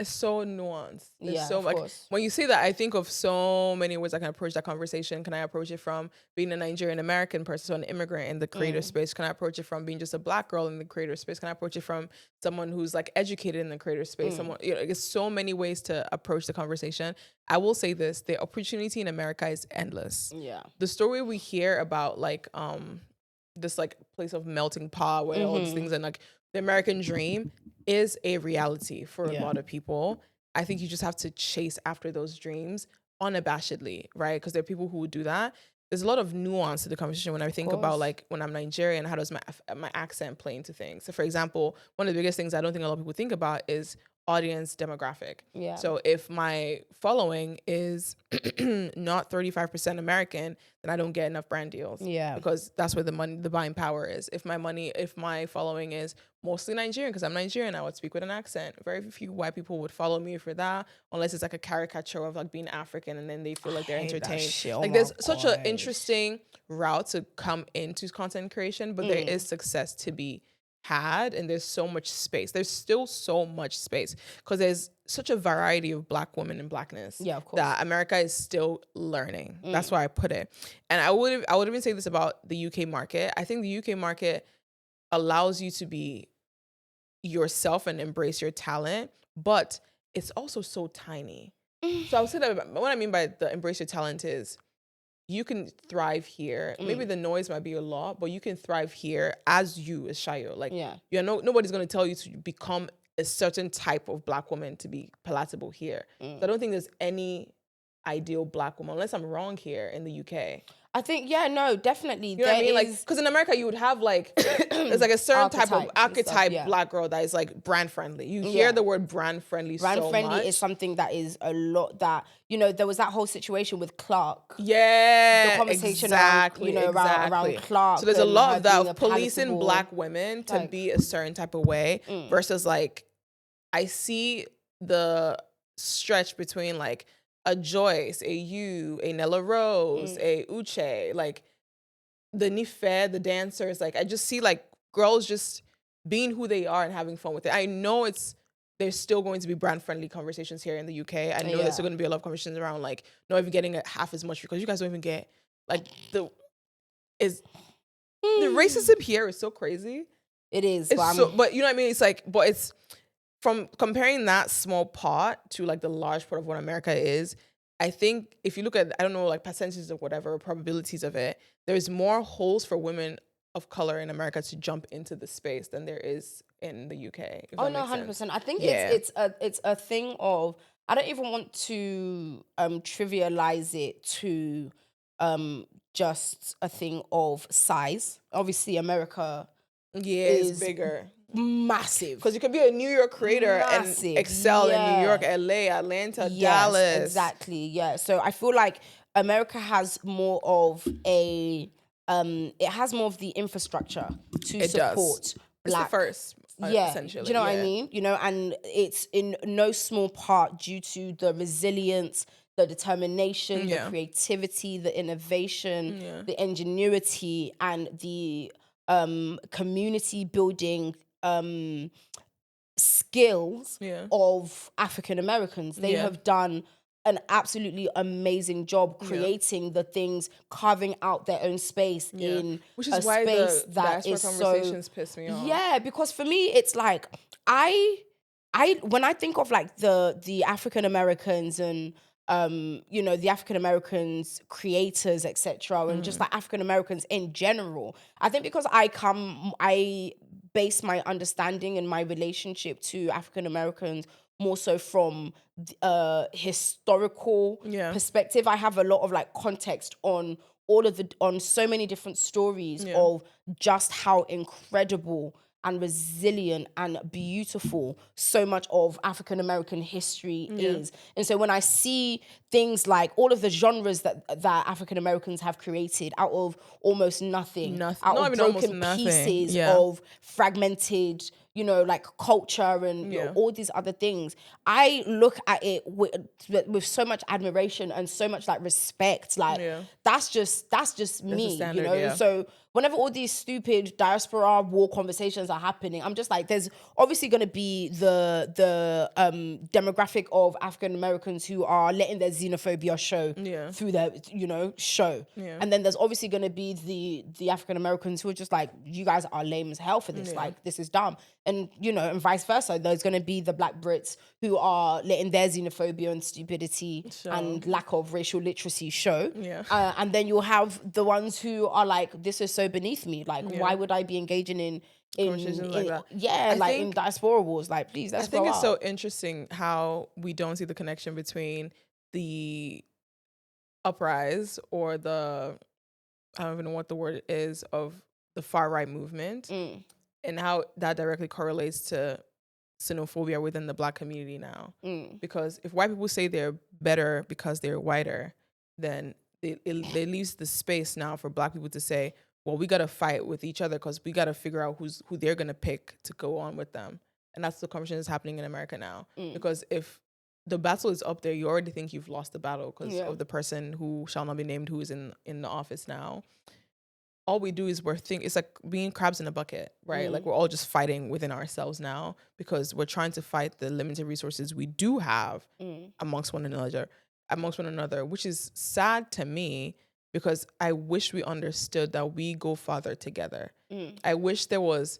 It's so nuanced. There's so of like course. when you say that, I think of so many ways I can approach that conversation. Can I approach it from being a Nigerian American person, so an immigrant in the creative space? Can I approach it from being just a Black girl in the creative space? Can I approach it from someone who's like educated in the creative space? Someone, there's so many ways to approach the conversation. I will say this: the opportunity in America is endless. Yeah. The story we hear about like this like place of melting pot where all these things and like the American dream is a reality for a lot of people. I think you just have to chase after those dreams unabashedly, right? Because there are people who would do that. There's a lot of nuance to the conversation when I think about like when I'm Nigerian, how does my accent play into things? So for example, one of the biggest things I don't think a lot of people think about is audience demographic. Yeah. So if my following is not 35% American, then I don't get enough brand deals. Yeah. Because that's where the buying power is. If my following is mostly Nigerian, because I'm Nigerian, I would speak with an accent. Very few white people would follow me for that, unless it's like a caricature of like being African, and then they feel like they're entertained. Like there's such an interesting route to come into content creation, but there is success to be had, and there's so much space. There's still so much space because there's such a variety of Black women and Blackness that America is still learning. That's why I put it. And I would even say this about the UK market. I think the UK market allows you to be yourself and embrace your talent, but it's also so tiny. So I would say that what I mean by the embrace your talent is you can thrive here. Maybe the noise might be a lot, but you can thrive here as you, as Sayo. Like, nobody's going to tell you to become a certain type of Black woman to be palatable here. So I don't think there's any ideal Black woman, unless I'm wrong here in the UK. I think, definitely. You know what I mean? Like, because in America, you would have like, there's like a certain type of archetype Black girl that is like brand friendly. You hear the word brand friendly so much. Brand friendly is something that is a lot that, there was that whole situation with Clark. Yeah, the conversation around Clark. So there's a lot of that, of policing Black women to be a certain type of way versus like, I see the stretch between like, a Joyce, a You, a Nella Rose, a Uche, like the Nife, the dancers. Like I just see like girls just being who they are and having fun with it. I know there's still going to be brand friendly conversations here in the UK. I know there's still going to be a lot of conversations around like not even getting half as much because you guys don't even get like the racism here is so crazy. It is, but you know what I mean? It's like, but it's from comparing that small pot to like the large part of what America is. I think if you look at, I don't know, like percentages of whatever, probabilities of it, there's more holes for women of color in America to jump into the space than there is in the UK. Oh no, 100%. I think it's a thing of, I don't even want to trivialize it to just a thing of size. Obviously, America is bigger. Massive. Because you can be a New York creator and excel in New York, LA, Atlanta, Dallas. Exactly, yeah. So I feel like America has more of the infrastructure to support Black. It's the first, essentially. Do you know what I mean? And it's in no small part due to the resilience, the determination, the creativity, the innovation, the ingenuity, and the community building skills of African Americans. They have done an absolutely amazing job creating the things, carving out their own space in which is a why space the that diaspora is conversations piss me off. Yeah, because for me, it's like I when I think of like the African Americans and you know, the African Americans creators, etc., and just like African Americans in general, I think because I base my understanding and my relationship to African Americans more so from historical perspective. I have a lot of like context on on so many different stories of just how incredible and resilient and beautiful so much of African American history is. And so when I see things like all of the genres that African Americans have created out of almost nothing, out Not of even almost broken nothing. pieces of fragmented, you know, like culture and you know, all these other things, I look at it with so much admiration and so much like respect. Like that's just me, standard, you know. So whenever all these stupid diaspora war conversations are happening, I'm just like, there's obviously going to be the demographic of African Americans who are letting their xenophobia show through their, you know, show. And then there's obviously going to be the African Americans who are just like, you guys are lame as hell for this. Like, this is dumb. And, you know, and vice versa. There's going to be the Black Brits who are letting their xenophobia and stupidity and lack of racial literacy show. And then you'll have the ones who are like, this is so beneath me. Like, why would I be engaging in conversations like that? Yeah, like in diaspora wars. Like, please, let's go. I think it's so interesting how we don't see the connection between the uprise or the, I don't even know what the word is, of the far right movement and how that directly correlates to xenophobia within the Black community now. Because if white people say they're better because they're whiter, then it leaves the space now for Black people to say, well, we got to fight with each other because we got to figure out who they're going to pick to go on with them. And that's the conversation that's happening in America now. Because if the battle is up there, you already think you've lost the battle because of the person who shall not be named who is in the office now. All we do is it's like being crabs in a bucket, right? Like we're all just fighting within ourselves now because we're trying to fight the limited resources we do have amongst one another, which is sad to me because I wish we understood that we go farther together. I wish there was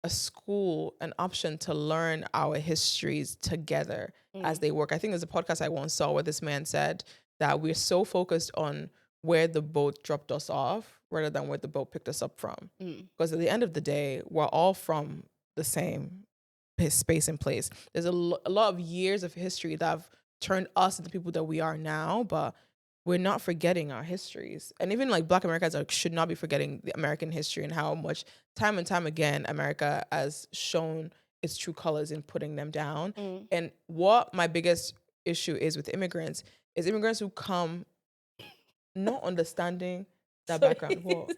a school, an option to learn our histories together as they work. I think there's a podcast I once saw where this man said that we're so focused on where the boat dropped us off rather than where the boat picked us up from. Because at the end of the day, we're all from the same space and place. There's a lot of years of history that have turned us into the people that we are now, but we're not forgetting our histories. And even like Black Americans should not be forgetting the American history and how much time and time again America has shown its true colors in putting them down. And what my biggest issue is with immigrants is immigrants who come not understanding that background. What?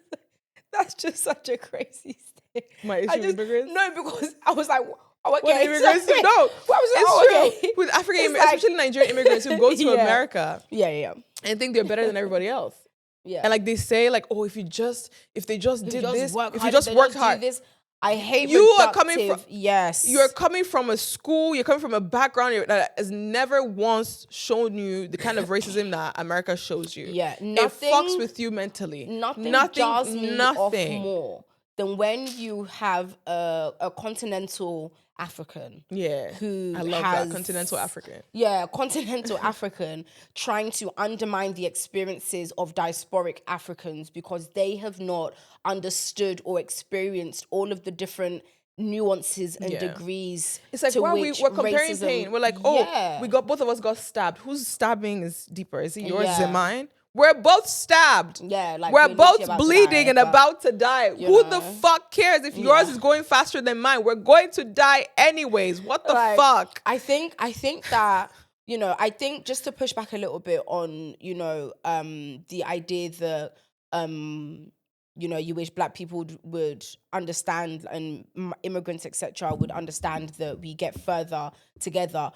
That's just such a crazy thing. My issue with immigrants? No, because I was like, oh, okay. What immigrants do? No. It's true. Okay. With African immigrants, especially Nigerian immigrants who go to America. And think they're better than everybody else. And like they say, like, oh, if they just worked hard. I hate you reductive. Are coming from you're coming from a school, you're coming from a background that has never once shown you the kind of racism that America shows you. Nothing, it fucks with you mentally. Nothing jars me off more than when you have a continental African. Who I love that. Continental African. Continental African trying to undermine the experiences of diasporic Africans because they have not understood or experienced all of the different nuances and degrees. It's like why we're comparing pain. We're like, we got both of us got stabbed. Whose stabbing is deeper? Is it yours? Is it mine? We're both stabbed. Like we're both bleeding and about to die. Who the fuck cares if yours is going faster than mine? We're going to die anyways. What the fuck? I think that, you know, I think just to push back a little bit on, you know, the idea that, you know, you wish Black people would understand and immigrants, etc., would understand that we get further together.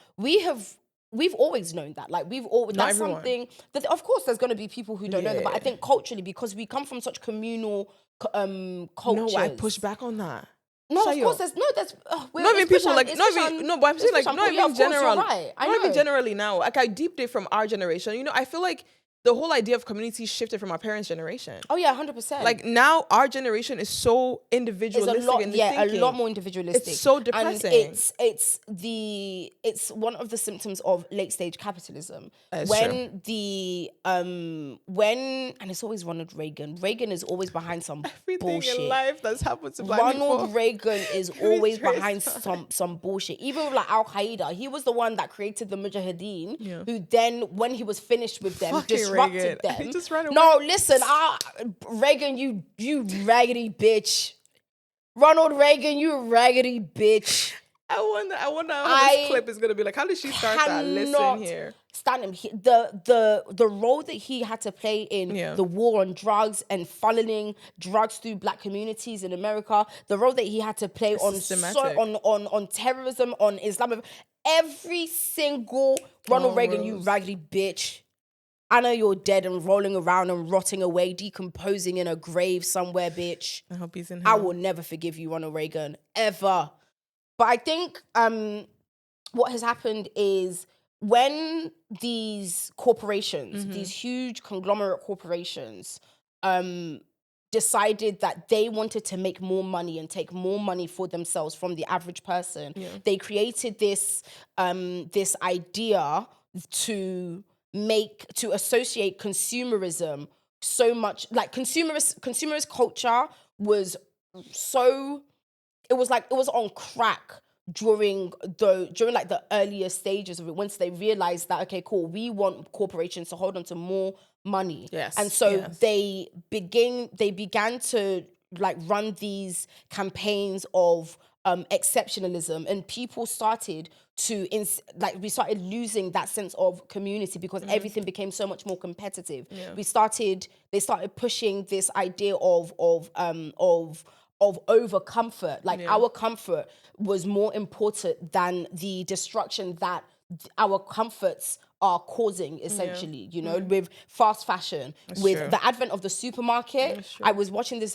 We've always known that. Like, that's something that, of course, there's going to be people who don't know that. But I think culturally, because we come from such communal cultures. No, I push back on that. No, Shayo. of course, there's Not even people like, not even, no, but I'm saying like, not even general. Right. Not even generally now. Like I deeped it from our generation. You know, I feel like the whole idea of community shifted from our parents' generation. Oh yeah, 100%. Like now, our generation is so individualistic. A lot more individualistic. It's so depressing. And it's one of the symptoms of late stage capitalism. That's when and it's always Ronald Reagan. Reagan is always behind some Everything bullshit. in life that's happened to black Ronald people. Reagan is always behind some bullshit. Even with like Al Qaeda, he was the one that created the Mujahideen, who then, when he was finished with them, Fucking disrupted Reagan. them. He just ran away. No, listen, Reagan, you raggedy bitch. Ronald Reagan, you raggedy bitch. I wonder how this clip is gonna be like. How did she start that? Listen here. Stand him. The role that he had to play in the war on drugs and funneling drugs through black communities in America, the role that he had to play on terrorism, on Islam, every single Ronald Reagan, you raggedy bitch. I know you're dead and rolling around and rotting away, decomposing in a grave somewhere, bitch. I hope he's in I hell. will never forgive you, Ronald Reagan, ever. But I think what has happened is when these corporations, these huge conglomerate corporations, decided that they wanted to make more money and take more money for themselves from the average person, they created this this idea to associate consumerism so much, like consumerist culture was so, it was on crack during like the earlier stages of it, once they realized that, okay, cool, we want corporations to hold on to more money. And so they began to like run these campaigns of exceptionalism, and people started we started losing that sense of community because everything became so much more competitive. They started pushing this idea of over comfort. Like our comfort was more important than the destruction that our comforts are causing, essentially, you know, with fast fashion, with the advent of the supermarket. I was watching this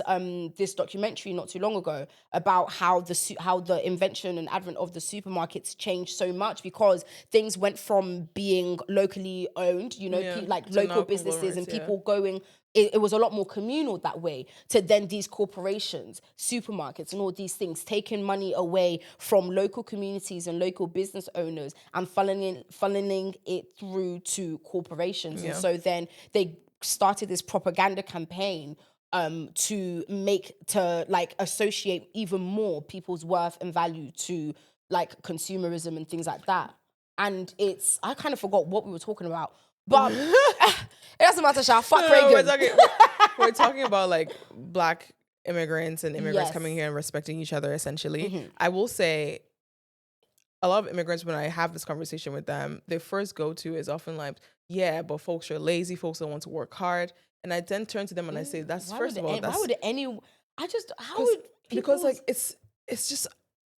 this documentary not too long ago about how the invention and advent of the supermarkets changed so much, because things went from being locally owned, you know, like local businesses and people going. It was a lot more communal that way, to then these corporations, supermarkets, and all these things taking money away from local communities and local business owners and funneling it through to corporations. And so then they started this propaganda campaign to associate even more people's worth and value to like consumerism and things like that. And I kind of forgot what we were talking about. But it doesn't matter, Sha. Fuck Reagan. We're talking about like black immigrants and immigrants coming here and respecting each other, essentially. I will say a lot of immigrants, when I have this conversation with them, their first go-to is often like, yeah, but folks are lazy, folks don't want to work hard. And I then turn to them and I say, because like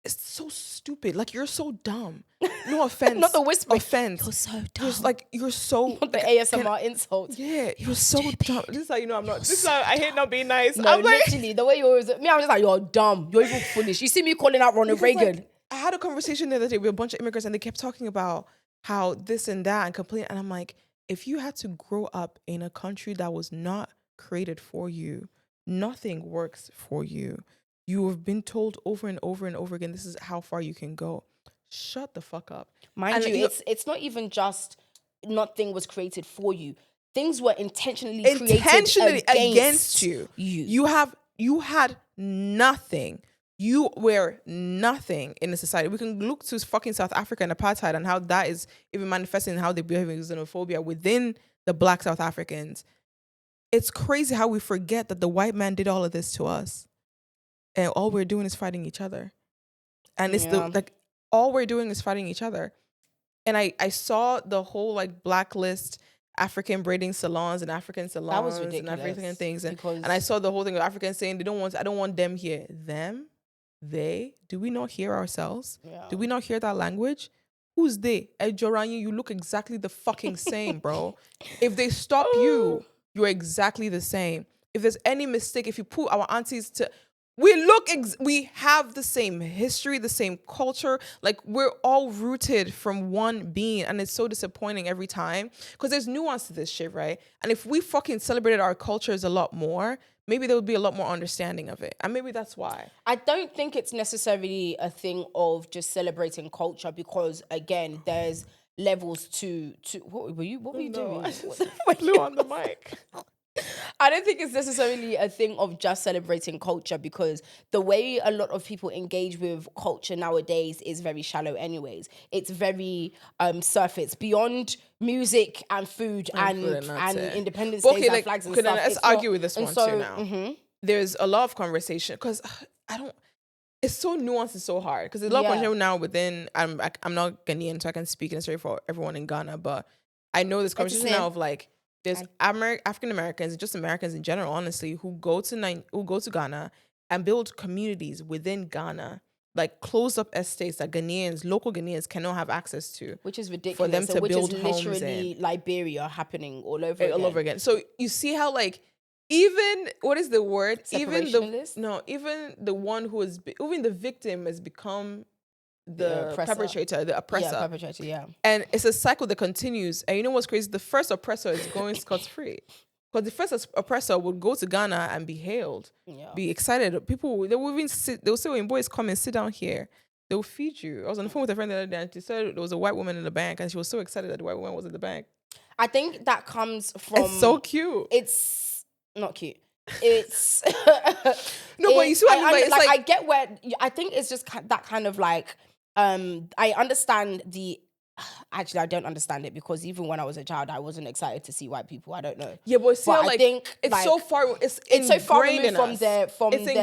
it's so stupid. Like, you're so dumb. No offense. Not the whisper. Offense. You're so dumb. You're so... Not the ASMR insult. Yeah, you're so dumb. This is how you know I'm not... I hate not being nice. No, literally, the way you always... I'm just like, you're dumb. You're even foolish. You see me calling out Ronald Reagan. Like, I had a conversation the other day with a bunch of immigrants and they kept talking about how this and that and complaining. And I'm like, if you had to grow up in a country that was not created for you, nothing works for you. You have been told over and over and over again, this is how far you can go. Shut the fuck up. Mind you, it's not even just nothing was created for you. Things were intentionally created against you. You had nothing. You were nothing in the society. We can look to fucking South Africa and apartheid and how that is even manifesting, how they behave in xenophobia within the black South Africans. It's crazy how we forget that the white man did all of this to us. And all we're doing is fighting each other. And it's all we're doing is fighting each other. And I saw the whole like blacklist African braiding salons and African salons. That was ridiculous. And African things. And I saw the whole thing of Africans saying I don't want them here. Them? They? Do we not hear ourselves? Yeah. Do we not hear that language? Who's they? Ejoranyi, you look exactly the fucking same, bro. If they stop you, you're exactly the same. If there's any mistake, if you put our aunties to... we have the same history, the same culture. Like, we're all rooted from one being, and it's so disappointing every time because there's nuance to this shit, right? And if we fucking celebrated our cultures a lot more, maybe there would be a lot more understanding of it, and maybe that's why. I don't think it's necessarily a thing of just celebrating culture because, again, there's levels to what were you doing? I just flew on the mic. I don't think it's necessarily a thing of just celebrating culture because the way a lot of people engage with culture nowadays is very shallow anyways. It's very surface, beyond music and food and Independence Days and flags and stuff. Let's argue with this one too now. There's a lot of conversation because it's so nuanced and so hard because there's a lot of conversation now within, I'm not Ghanaian, so I can speak necessarily for everyone in Ghana, but I know this conversation now of like, there's African Americans and just Americans in general, honestly, who go to Ghana and build communities within Ghana, like closed up estates that local Ghanaians cannot have access to, which is ridiculous. For them to build homes in. Which is literally Liberia happening all over again. So you see how like even what is the word? Even the one who is even the victim has become the perpetrator, the oppressor. Yeah, perpetrator, yeah. And it's a cycle that continues. And you know what's crazy? The first oppressor is going scot-free. Because the first oppressor would go to Ghana and be hailed, be excited. People, they will say, when boys come and sit down here, they'll feed you. I was on the phone with a friend the other day and she said there was a white woman in the bank and she was so excited that the white woman was in the bank. I think that comes from... It's so cute. It's not cute. It's... No, but you see what I mean? It's like... I get where... I think it's just that kind of like... I understand the... Actually, I don't understand it because even when I was a child, I wasn't excited to see white people. I don't know. Yeah, but still, I think it's like, so far. It's so far removed from their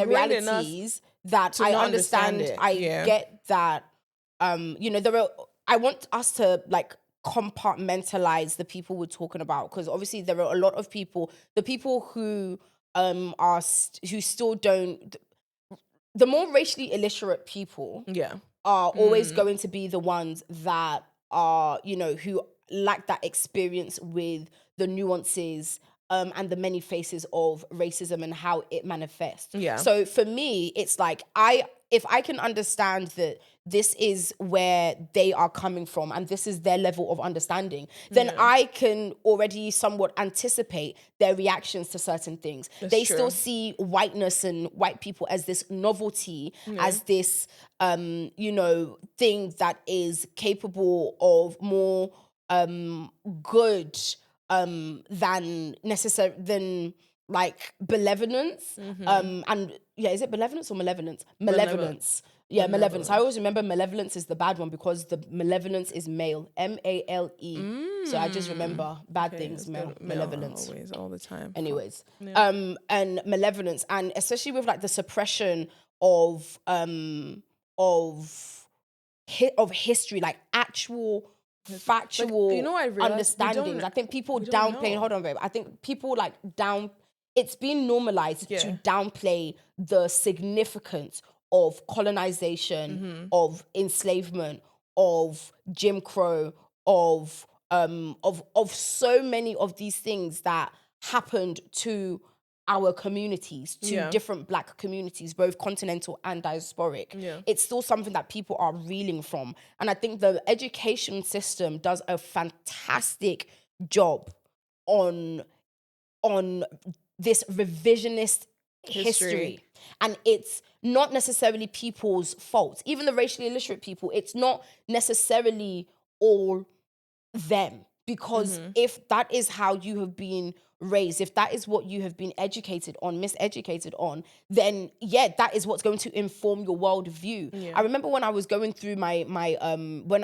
realities that I understand. Get that. I want us to like compartmentalize the people we're talking about because obviously there are a lot of people. The people who who still don't. The more racially illiterate people. Yeah. Are always going to be the ones that are, who lack that experience with the nuances and the many faces of racism and how it manifests. Yeah. So for me, it's like if I can understand that this is where they are coming from and this is their level of understanding, then I can already somewhat anticipate their reactions to certain things. They still see whiteness and white people as this novelty, as this, thing that is capable of more good than like benevolence. And is it benevolence or malevolence? Malevolence. Yeah, malevolence. I always remember malevolence is the bad one because the malevolence is male, M-A-L-E. So I just remember bad things, malevolence. Always, all the time. Anyways, and malevolence, and especially with like the suppression of history, like actual factual understandings. I think people downplay. Hold on, babe. I think people like it's been normalized to downplay the significance of colonization, of enslavement, of Jim Crow, of so many of these things that happened to our communities, to different Black communities, both continental and diasporic. It's still something that people are reeling from. And I think the education system does a fantastic job on this revisionist history. And it's not necessarily people's fault. Even the racially illiterate people, it's not necessarily all them. Because if that is how you have been raised, if that is what you have been miseducated on, then that is what's going to inform your worldview. I remember when I was going through when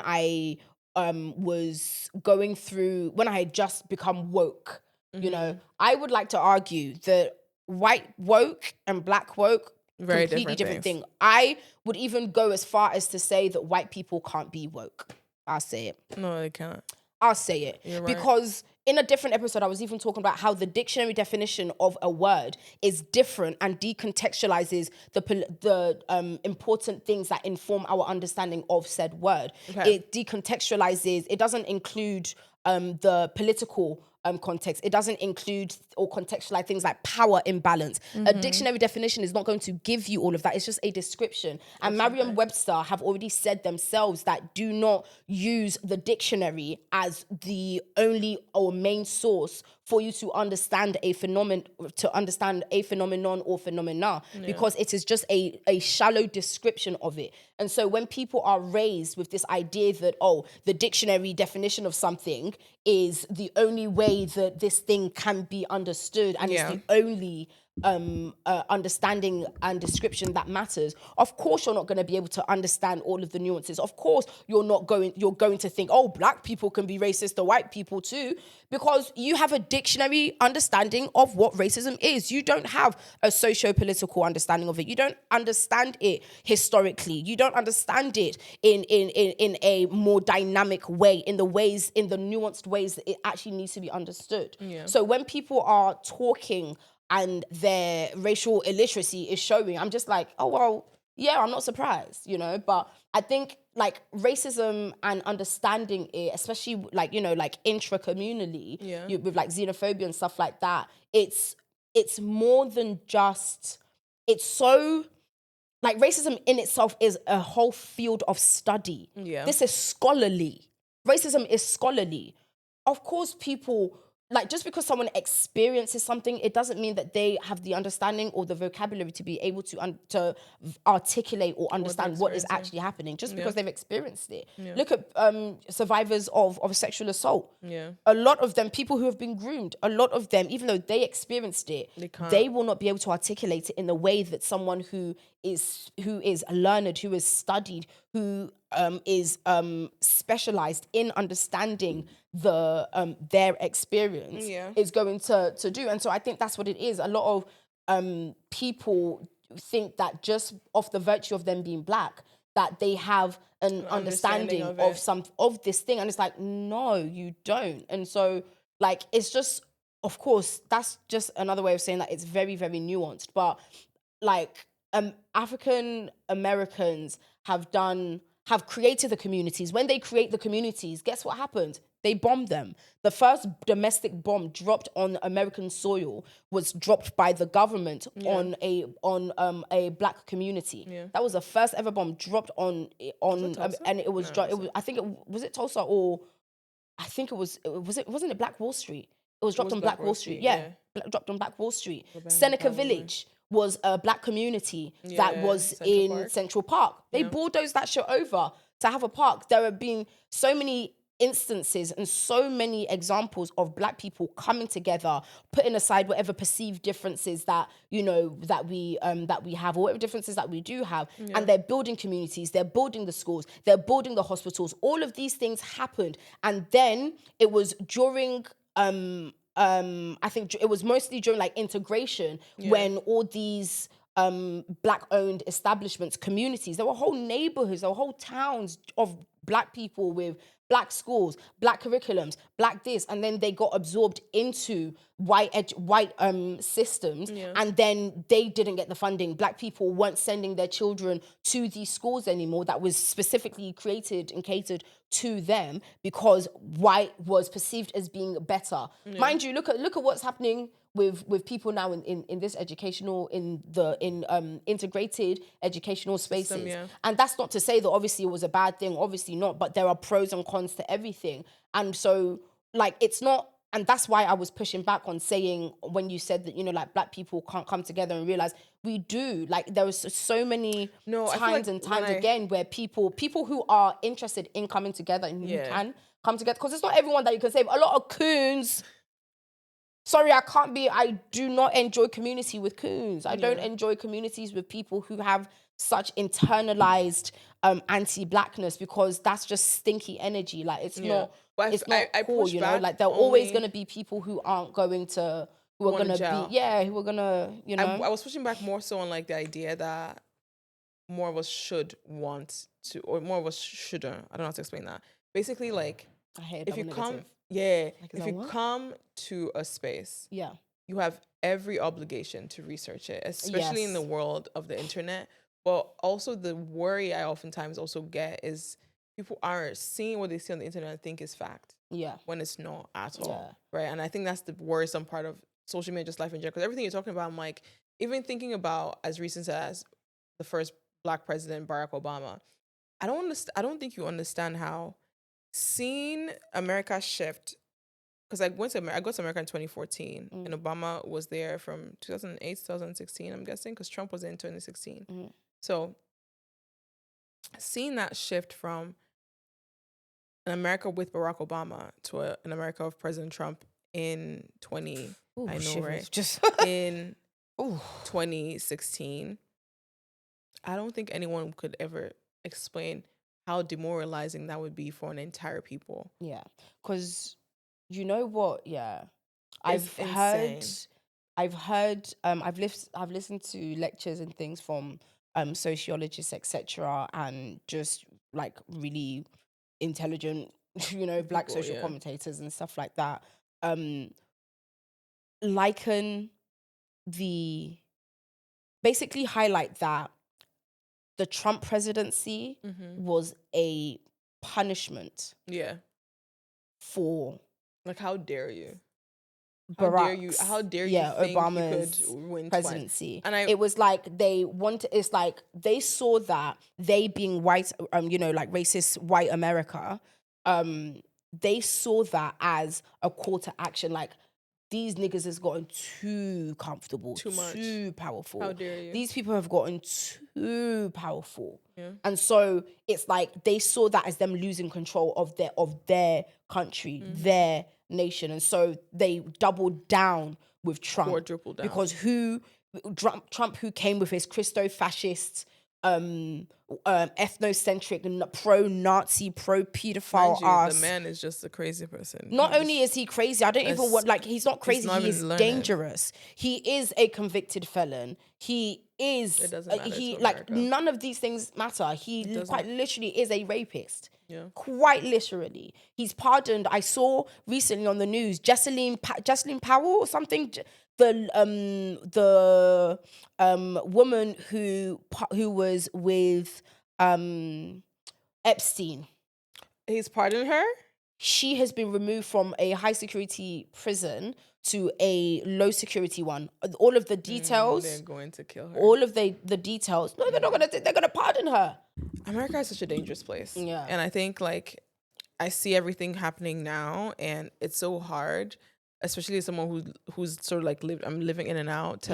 I had just become woke, I would like to argue that white woke and Black woke, very completely different thing. I would even go as far as to say that white people can't be woke. I'll say it. No, they can't. I'll say it. You're right. Because in a different episode, I was even talking about how the dictionary definition of a word is different and decontextualizes the important things that inform our understanding of said word. Okay. It decontextualizes, it doesn't include the political context. It doesn't include or contextualize things like power imbalance. A dictionary definition is not going to give you all of that. It's just a description. And Merriam-Webster have already said themselves that do not use the dictionary as the only or main source for you to understand a phenomenon or phenomena, because it is just a shallow description of it. And so when people are raised with this idea that, oh, the dictionary definition of something is the only way that this thing can be understood and it's the only understanding and description that matters, of course you're not going to be able to understand all of the nuances. Of course you're going to think, oh, black people can be racist to white people too, because you have a dictionary understanding of what racism is. You don't have a socio-political understanding of it. You don't understand it historically. You don't understand it in a more dynamic way, in the nuanced ways that it actually needs to be understood. So when people are talking and their racial illiteracy is showing, I'm just like, oh, well, yeah, I'm not surprised, you know? But I think like racism and understanding it, especially like, you know, like intra-communally, with like xenophobia and stuff like that, it's more than just, it's so, like racism in itself is a whole field of study. This is scholarly. Racism is scholarly. Of course, people, like just because someone experiences something, it doesn't mean that they have the understanding or the vocabulary to be able to articulate or understand what is actually happening just because they've experienced it. Look at survivors of sexual assault. A lot of them, people who have been groomed, a lot of them, even though they experienced it, they will not be able to articulate it in the way that someone who is learned, who is studied, who is specialized in understanding their experience is going to do. And so I think that's what it is. A lot of people think that just off the virtue of them being black, that they have an understanding of this thing. And it's like, no, you don't. And so like, it's just, of course, that's just another way of saying that it's very, very nuanced. But like, African Americans have created the communities. When they create the communities, guess what happened? They bombed them. The first domestic bomb dropped on American soil was dropped by the government on a black community. That was the first ever bomb dropped on and it was I think it was Tulsa, or I think it wasn't it Black Wall Street? It was dropped on Black Wall Street. Dropped on Black Wall Street. Seneca Village was a black community that was in Central Park. They bulldozed that shit over to have a park. There have been so many instances and so many examples of black people coming together, putting aside whatever perceived differences that, you know, that we have, or whatever differences that we do have, and they're building communities, they're building the schools, they're building the hospitals. All of these things happened, and then it was during I think it was mostly during like integration when all these black-owned establishments, communities, there were whole neighborhoods, there were whole towns of black people with black schools, black curriculums, black this, and then they got absorbed into white systems, and then they didn't get the funding. Black people weren't sending their children to these schools anymore that was specifically created and catered to them because white was perceived as being better. Mind you, look at what's happening with people now in this educational, in integrated educational spaces. And that's not to say that obviously it was a bad thing, obviously not, but there are pros and cons to everything. And so like, it's not, and that's why I was pushing back on saying, when you said that, you know, like black people can't come together and realize we do. Like there was so many times and times again where people who are interested in coming together and who can come together, because it's not everyone that you can save. A lot of coons, sorry, I do not enjoy community with coons. I don't enjoy communities with people who have such internalized anti-blackness, because that's just stinky energy. Like it's not, but it's not cool, you know? Like there are always going to be people who aren't going to, who are going to be, who are going to, you know? I was pushing back more so on like the idea that more of us should want to, or more of us shouldn't. I don't know how to explain that. Basically, like, if you come... if you come to a space, you have every obligation to research it, especially in the world of the internet. But also the worry I oftentimes also get is people are seeing what they see on the internet and think is fact. when it's not at all. Yeah. Right. And I think that's the worrisome part of social media, just life in general. Because everything you're talking about, I'm like, even thinking about as recent as the first Black president, Barack Obama, I don't think you understand how seeing America shift. Because I got to America in 2014, and Obama was there from 2008 to 2016, I'm guessing, because Trump was in 2016. So seeing that shift from an America with Barack Obama to an America of President Trump in 2016, I don't think anyone could ever explain how demoralizing that would be for an entire people. Yeah, because you know what? Yeah, I've heard, I've listened to lectures and things from sociologists, etc., and just like really intelligent, Black People, social commentators and stuff like that. Basically highlight that the Trump presidency was a punishment. Yeah. For like, how dare you? How dare you think Obama's you could win presidency? Twice? And it was like it's like they saw that they being white, like racist white America, they saw that as a call to action. Like, these niggas has gotten too comfortable, too powerful. How dare you? These people have gotten too powerful. Yeah. And so it's like they saw that as them losing control of their country, their nation. And so they doubled down with Trump. Quadrupled down. Because Trump, who came with his Christo-fascist, ethnocentric, pro-Nazi, pro-pedophile ass. The man is just a crazy person. Not only is he crazy, I don't even want, like, he's not crazy, he is dangerous. He is a convicted felon. He is, it doesn't matter to like, America. none of these things matter. He quite literally is a rapist. Yeah. Quite literally. He's pardoned. I saw recently on the news, Jessalyn Powell or something, the woman who was with Epstein. He's pardoned her? She has been removed from a high security prison to a low security one. All of the details. They're going to kill her. All of the details. No, they're not gonna. They're gonna pardon her. America is such a dangerous place. Yeah. And I think, like, I see everything happening now, and it's so hard, especially as someone who's sort of like I'm living in and out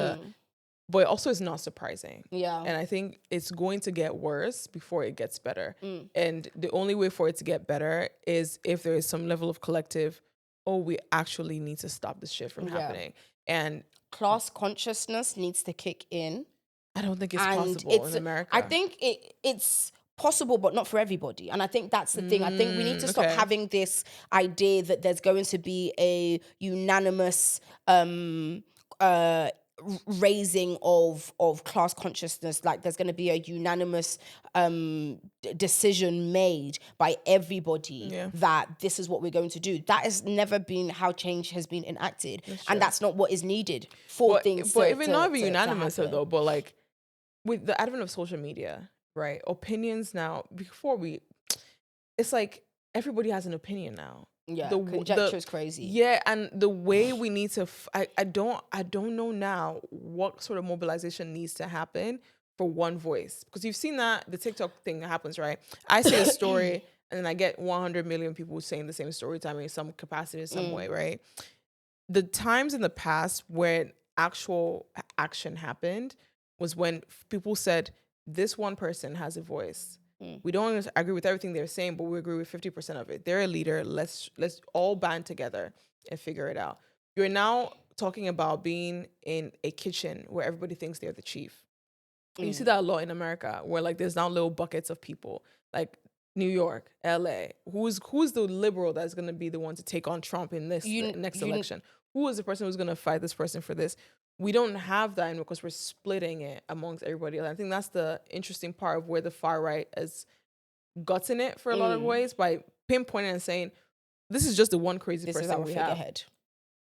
but also it's not surprising. Yeah. And I think it's going to get worse before it gets better. And the only way for it to get better is if there is some level of collective, we actually need to stop this shit from happening. And class consciousness needs to kick in. I don't think it's possible in America. I think it's possible, but not for everybody. And I think that's the thing. I think we need to stop having this idea that there's going to be a unanimous raising of class consciousness. Like, there's going to be a unanimous decision made by everybody that this is what we're going to do. That has never been how change has been enacted. That's not what is needed for things but even not be unanimous though, but like with the advent of social media, right? Opinions now, it's like everybody has an opinion now. Yeah, conjecture is crazy. Yeah, and the way we need to, I don't know now what sort of mobilization needs to happen for one voice. Because you've seen that, the TikTok thing that happens, right? I say a story and then I get 100 million people saying the same story to me in some capacity, in some way, right? The times in the past when actual action happened was when people said, this one person has a voice. We don't agree with everything they're saying, but we agree with 50% of it. They're a leader. Let's all band together and figure it out. You're now talking about being in a kitchen where everybody thinks they're the chief. And you see that a lot in America, where like there's now little buckets of people, like New York, LA. Who's the liberal that's going to be the one to take on Trump in this next election? Who is the person who's going to fight this person for this? We don't have that anymore because we're splitting it amongst everybody else. I think that's the interesting part of where the far right has gotten it for a lot of ways, by pinpointing and saying, this is just the one crazy person is our we have. figurehead.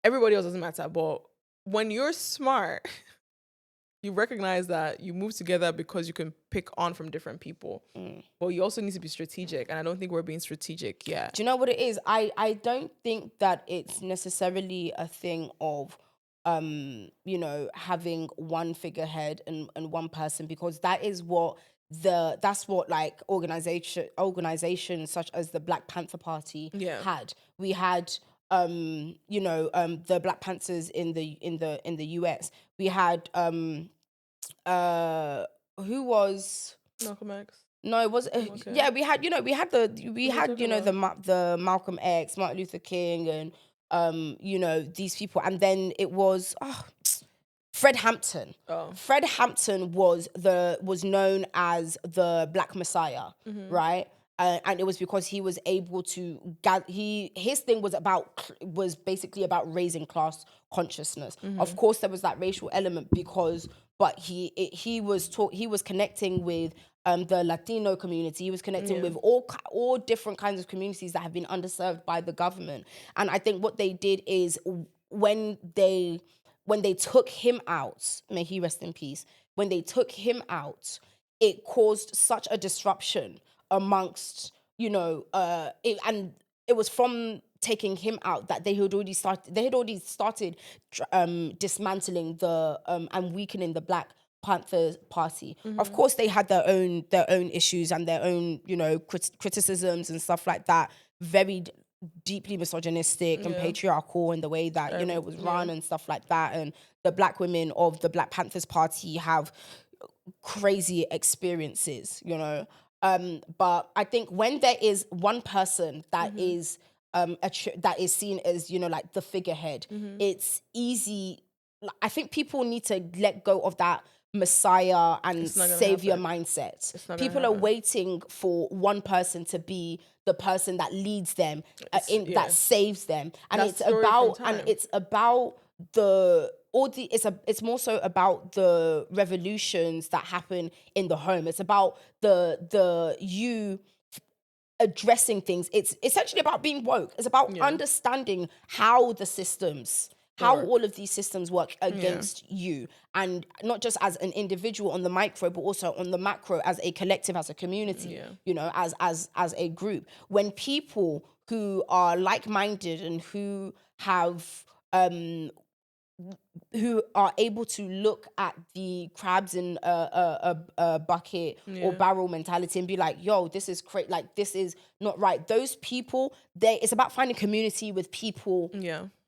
Everybody else doesn't matter. But when you're smart, you recognize that you move together because you can pick on from different people. But you also need to be strategic. And I don't think we're being strategic yet. Do you know what it is? I don't think that it's necessarily a thing of having one figurehead and one person, because that's what like organizations such as the Black Panther Party had. We had the Black Panthers in the US. We had who was Malcolm X. No, it was yeah. We had the Malcolm X, Martin Luther King, and these people, and then it was Fred Hampton. Fred Hampton was known as the Black Messiah, right? And it was because he was able to his thing was basically about raising class consciousness. Of course, there was that racial element but he was connecting with the Latino community. He was connecting with all different kinds of communities that have been underserved by the government. And I think what they did is when they took him out, may he rest in peace, when they took him out, it caused such a disruption amongst, and it was from taking him out that they had already started dismantling and weakening the Black Panther Party. Of course, they had their own issues and their own, criticisms and stuff like that, very deeply misogynistic and patriarchal in the way that it was run and stuff like that. And the Black women of the Black Panthers Party have crazy experiences, but I think when there is one person that is that is seen as like the figurehead, it's easy. I think people need to let go of that Messiah and savior mindset. People are waiting for one person to be the person that leads them, that saves them, and it's about it's more so about the revolutions that happen in the home. It's about you addressing things. It's essentially about being woke. It's about understanding how the systems, how all of these systems work against you, and not just as an individual on the micro, but also on the macro as a collective, as a community, as a group. When people who are like-minded and who have who are able to look at the crabs in a bucket or barrel mentality and be like, yo, this is like, this is not right. Those people, it's about finding community with people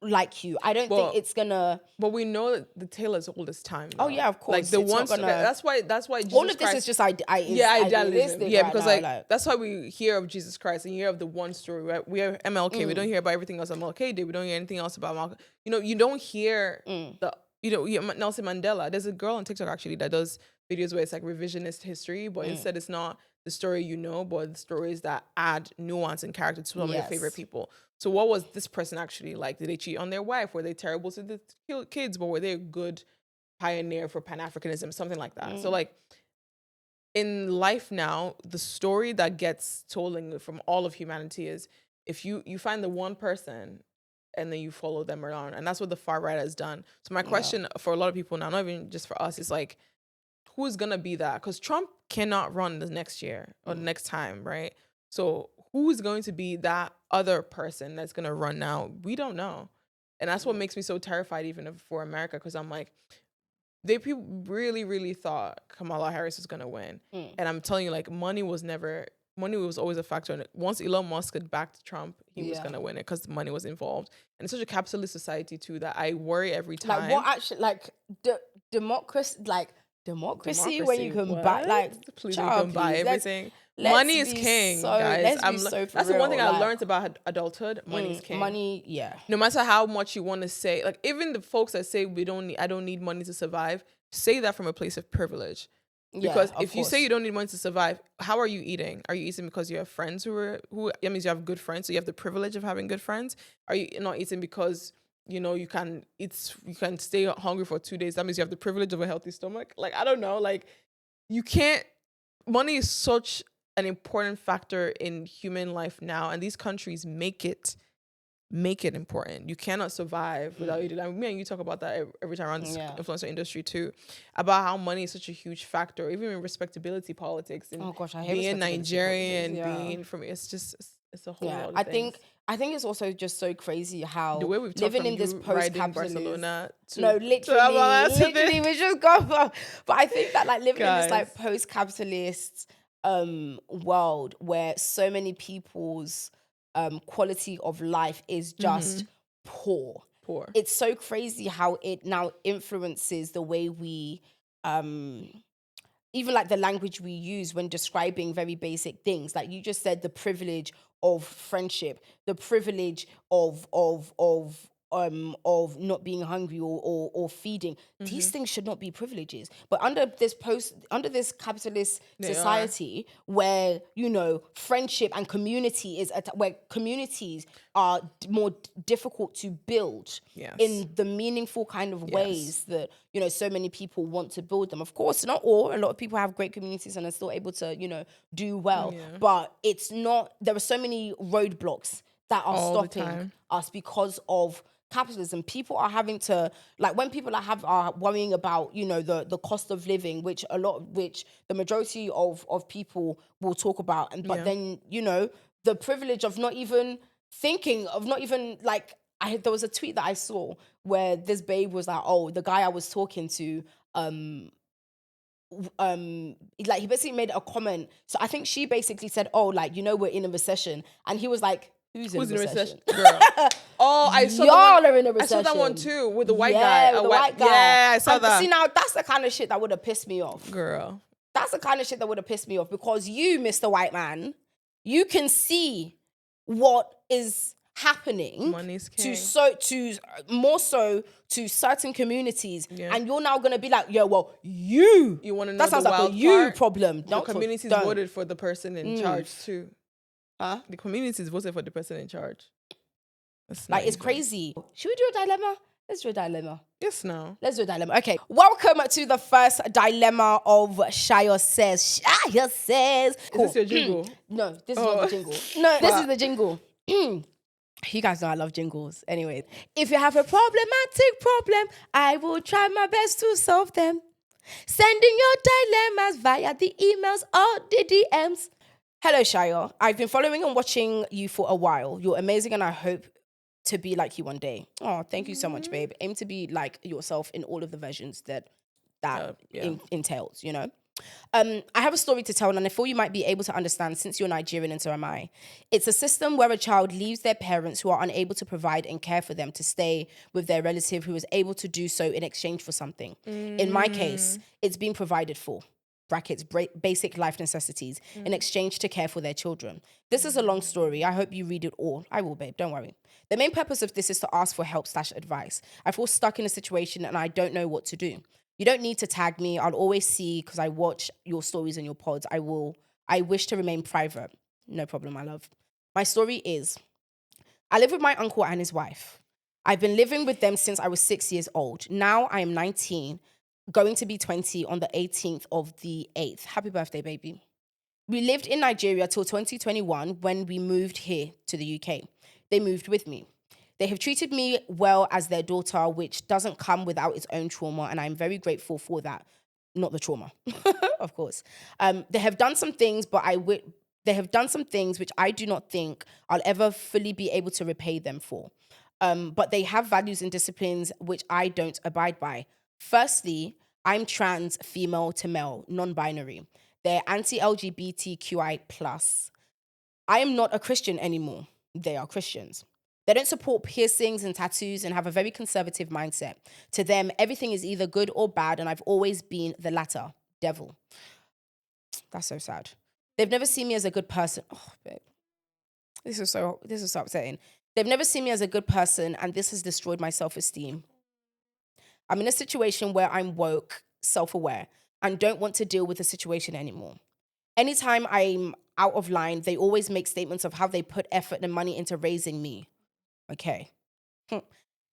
like you. I don't think it's gonna... But we know that the tale is old as time. Oh, yeah, of course. Like the ones... That's why Jesus all of this Christ, is just idealistic. Yeah, because like that's why we hear of Jesus Christ and you hear of the one story, right? We have MLK. We don't hear about everything else MLK did. We don't hear anything else about Malcolm. You don't hear Nelson Mandela. There's a girl on TikTok actually that does videos where it's like revisionist history, but instead it's not the story but the stories that add nuance and character to some of your favorite people. So what was this person actually like? Did they cheat on their wife? Were they terrible to the kids? But were they a good pioneer for Pan-Africanism? Something like that. So like in life now, the story that gets told from all of humanity is if you find the one person and then you follow them around. And that's what the far right has done. So my question for a lot of people now, not even just for us, is like, who's going to be that? Because Trump cannot run the next year or the next time, right? So who's going to be that other person that's going to run now? We don't know. And that's what makes me so terrified even for America, because I'm like, people really, really thought Kamala Harris was going to win. And I'm telling you, like, money was always a factor in it. Once Elon Musk had backed Trump, he was going to win it because the money was involved. And it's such a capitalist society too that I worry every time. Like what actually, like democracy, when you can buy, like, please, you can buy everything. Money is king, guys. That's the one thing I learned about adulthood. Money is king. Money, no matter how much you want to say, like even the folks that say I don't need money to survive, say that from a place of privilege. Because if you say you don't need money to survive, how are you eating? Are you eating because you have friends who means you have good friends, so you have the privilege of having good friends? Are you not eating because you can stay hungry for 2 days? That means you have the privilege of a healthy stomach. Like, I don't know. Like, you can't. Money is such an important factor in human life now, and these countries make it make it important. You cannot survive without it. Like, me and you talk about that every time around this influencer industry too, about how money is such a huge factor, even in respectability politics. And I hate being Nigerian, politics. being from it's a whole lot of things. I think it's also just so crazy how the way we've living in this post-capitalist Barcelona literally we just go for, but I think that like living in this like post-capitalist world where so many people's quality of life is just poor. It's so crazy how it now influences the way we even like the language we use when describing very basic things. Like you just said, the privilege of friendship, the privilege of not being hungry or feeding. These things should not be privileges. But under this capitalist society where, you know, friendship and community where communities are more difficult to build in the meaningful kind of ways that, you know, so many people want to build them. Of course, not all. A lot of people have great communities and are still able to, you know, do well. But it's not, there are so many roadblocks that are stopping us because of capitalism. People are having to, like, when people are worrying about, you know, the cost of living, which the majority of people will talk about, and but then, you know, the privilege of not even thinking of there was a tweet that I saw where this babe was like, oh, the guy I was talking to, like he basically made a comment. So I think she basically said, oh, like, you know, we're in a recession, and he was like, Who's in a recession? Girl. Oh, I saw Y'all are in a recession. I saw that one too with the white guy. With the white guy. Yeah, I saw that. See, now that's the kind of shit that would have pissed me off. Girl. That's the kind of shit that would have pissed me off, because you, Mr. White Man, you can see what is happening Money's king. more so to certain communities, and you're now gonna be like, yeah, well, you want to know that sounds the like wild a you part? problem. The communities voted for the person in charge too. Huh? The communities voted for the person in charge. Like, it's crazy. Should we do a dilemma? Let's do a dilemma. Yes, no. Let's do a dilemma. Okay. Welcome to the first dilemma of Sayo Says. Sayo Says. Cool. Is this your jingle? No, this is not the jingle. No, this is the jingle. You guys know I love jingles. Anyway, if you have a problematic problem, I will try my best to solve them. Sending your dilemmas via the emails or the DMs. Hello, Sayo. I've been following and watching you for a while. You're amazing, and I hope to be like you one day. Oh, thank you so much, babe. Aim to be like yourself in all of the versions that entails, you know? I have a story to tell, and I feel you might be able to understand since you're Nigerian and so am I. It's a system where a child leaves their parents who are unable to provide and care for them to stay with their relative who is able to do so in exchange for something. In my case, it's being provided for. Brackets, basic life necessities, in exchange to care for their children. This is a long story. I hope you read it all. I will, babe. Don't worry. The main purpose of this is to ask for help/advice. I feel stuck in a situation and I don't know what to do. You don't need to tag me. I'll always see, because I watch your stories and your pods. I wish to remain private. No problem, my love. My story is, I live with my uncle and his wife. I've been living with them since I was 6 years old. Now I am 19, going to be 20 on the 18th of the 8th. Happy birthday, baby. We lived in Nigeria till 2021 when we moved here to the UK. They moved with me. They have treated me well as their daughter, which doesn't come without its own trauma, and I'm very grateful for that. Not the trauma, of course. They have done some things, which I do not think I'll ever fully be able to repay them for. But they have values and disciplines which I don't abide by. Firstly, I'm trans, female to male, non-binary. They're anti-LGBTQI+. I am not a Christian anymore. They are Christians. They don't support piercings and tattoos and have a very conservative mindset. To them, everything is either good or bad, and I've always been the latter, devil. That's so sad. They've never seen me as a good person. Oh, babe. This is so upsetting. They've never seen me as a good person, and this has destroyed my self-esteem. I'm in a situation where I'm woke, self-aware, and don't want to deal with the situation anymore. Anytime I'm out of line, they always make statements of how they put effort and money into raising me. Okay.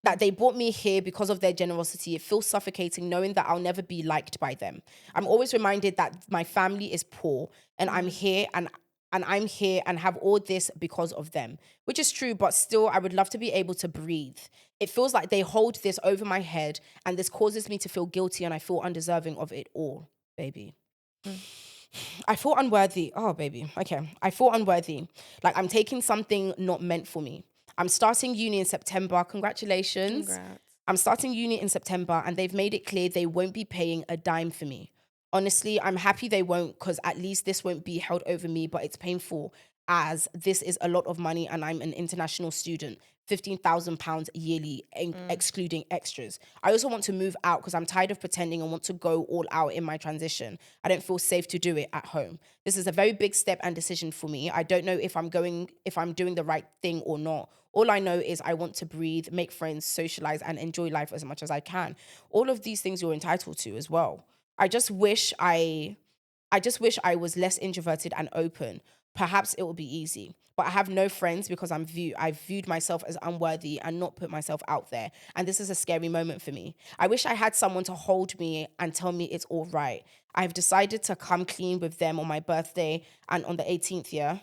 That they brought me here because of their generosity. It feels suffocating knowing that I'll never be liked by them. I'm always reminded that my family is poor and I'm here and and I'm here and have all this because of them, which is true, but still, I would love to be able to breathe. It feels like they hold this over my head, and this causes me to feel guilty, and I feel undeserving of it all, baby. I feel unworthy. Oh, baby. Okay. I feel unworthy. Like I'm taking something not meant for me. I'm starting uni in September. Congratulations. Congrats. I'm starting uni in September, and they've made it clear they won't be paying a dime for me. Honestly, I'm happy they won't, because at least this won't be held over me, but it's painful as this is a lot of money and I'm an international student. £15,000 yearly, excluding extras. I also want to move out because I'm tired of pretending and want to go all out in my transition. I don't feel safe to do it at home. This is a very big step and decision for me. I don't know if I'm doing the right thing or not. All I know is I want to breathe, make friends, socialize, and enjoy life as much as I can. All of these things you're entitled to as well. I just wish I was less introverted and open. Perhaps it will be easy. But I have no friends because I've viewed myself as unworthy and not put myself out there. And this is a scary moment for me. I wish I had someone to hold me and tell me it's all right. I've decided to come clean with them on my birthday and on the 18th, yeah?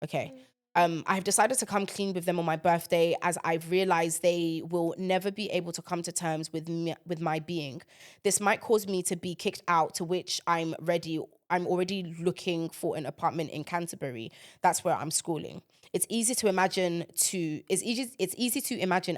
Okay. I've decided to come clean with them on my birthday, as I've realized they will never be able to come to terms with me, with my being. This might cause me to be kicked out, to which I'm already looking for an apartment in Canterbury. That's where I'm schooling. It's easy to imagine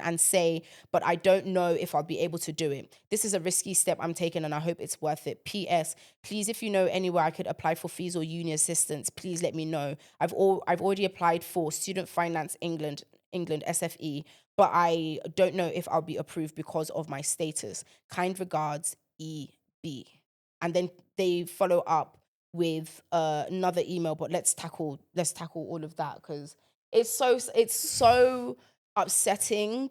and say, but I don't know if I'll be able to do it. This is a risky step I'm taking, and I hope it's worth it. P.S. Please, if you know anywhere I could apply for fees or uni assistance, please let me know. I've already applied for Student Finance England SFE, but I don't know if I'll be approved because of my status. Kind regards, E.B. And then they follow up with another email, but let's tackle all of that, because it's so upsetting,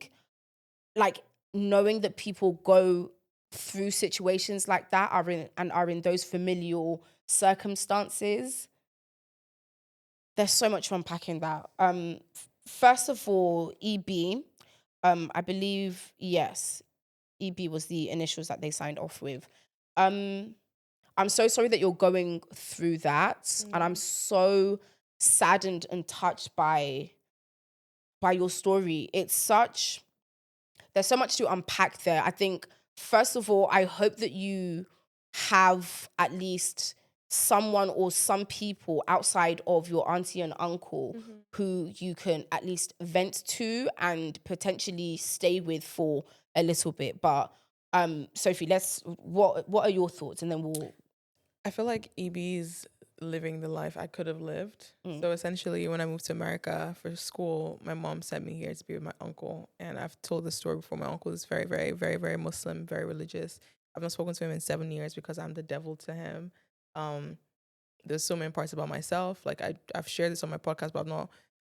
like knowing that people go through situations like that, are in those familial circumstances. There's so much to unpack in that. First of all, EB, I believe, yes, EB was the initials that they signed off with. I'm so sorry that you're going through that. And I'm so saddened and touched by your story. There's so much to unpack there. I think, first of all, I hope that you have at least someone or some people outside of your auntie and uncle who you can at least vent to and potentially stay with for a little bit. But Sophie, what are your thoughts? And then I feel like EB's living the life I could have lived. So essentially, when I moved to America for school, my mom sent me here to be with my uncle. And I've told this story before. My uncle is very, very, very, very Muslim, very religious. I've not spoken to him in 7 years because I'm the devil to him. There's so many parts about myself. Like I've shared this on my podcast, but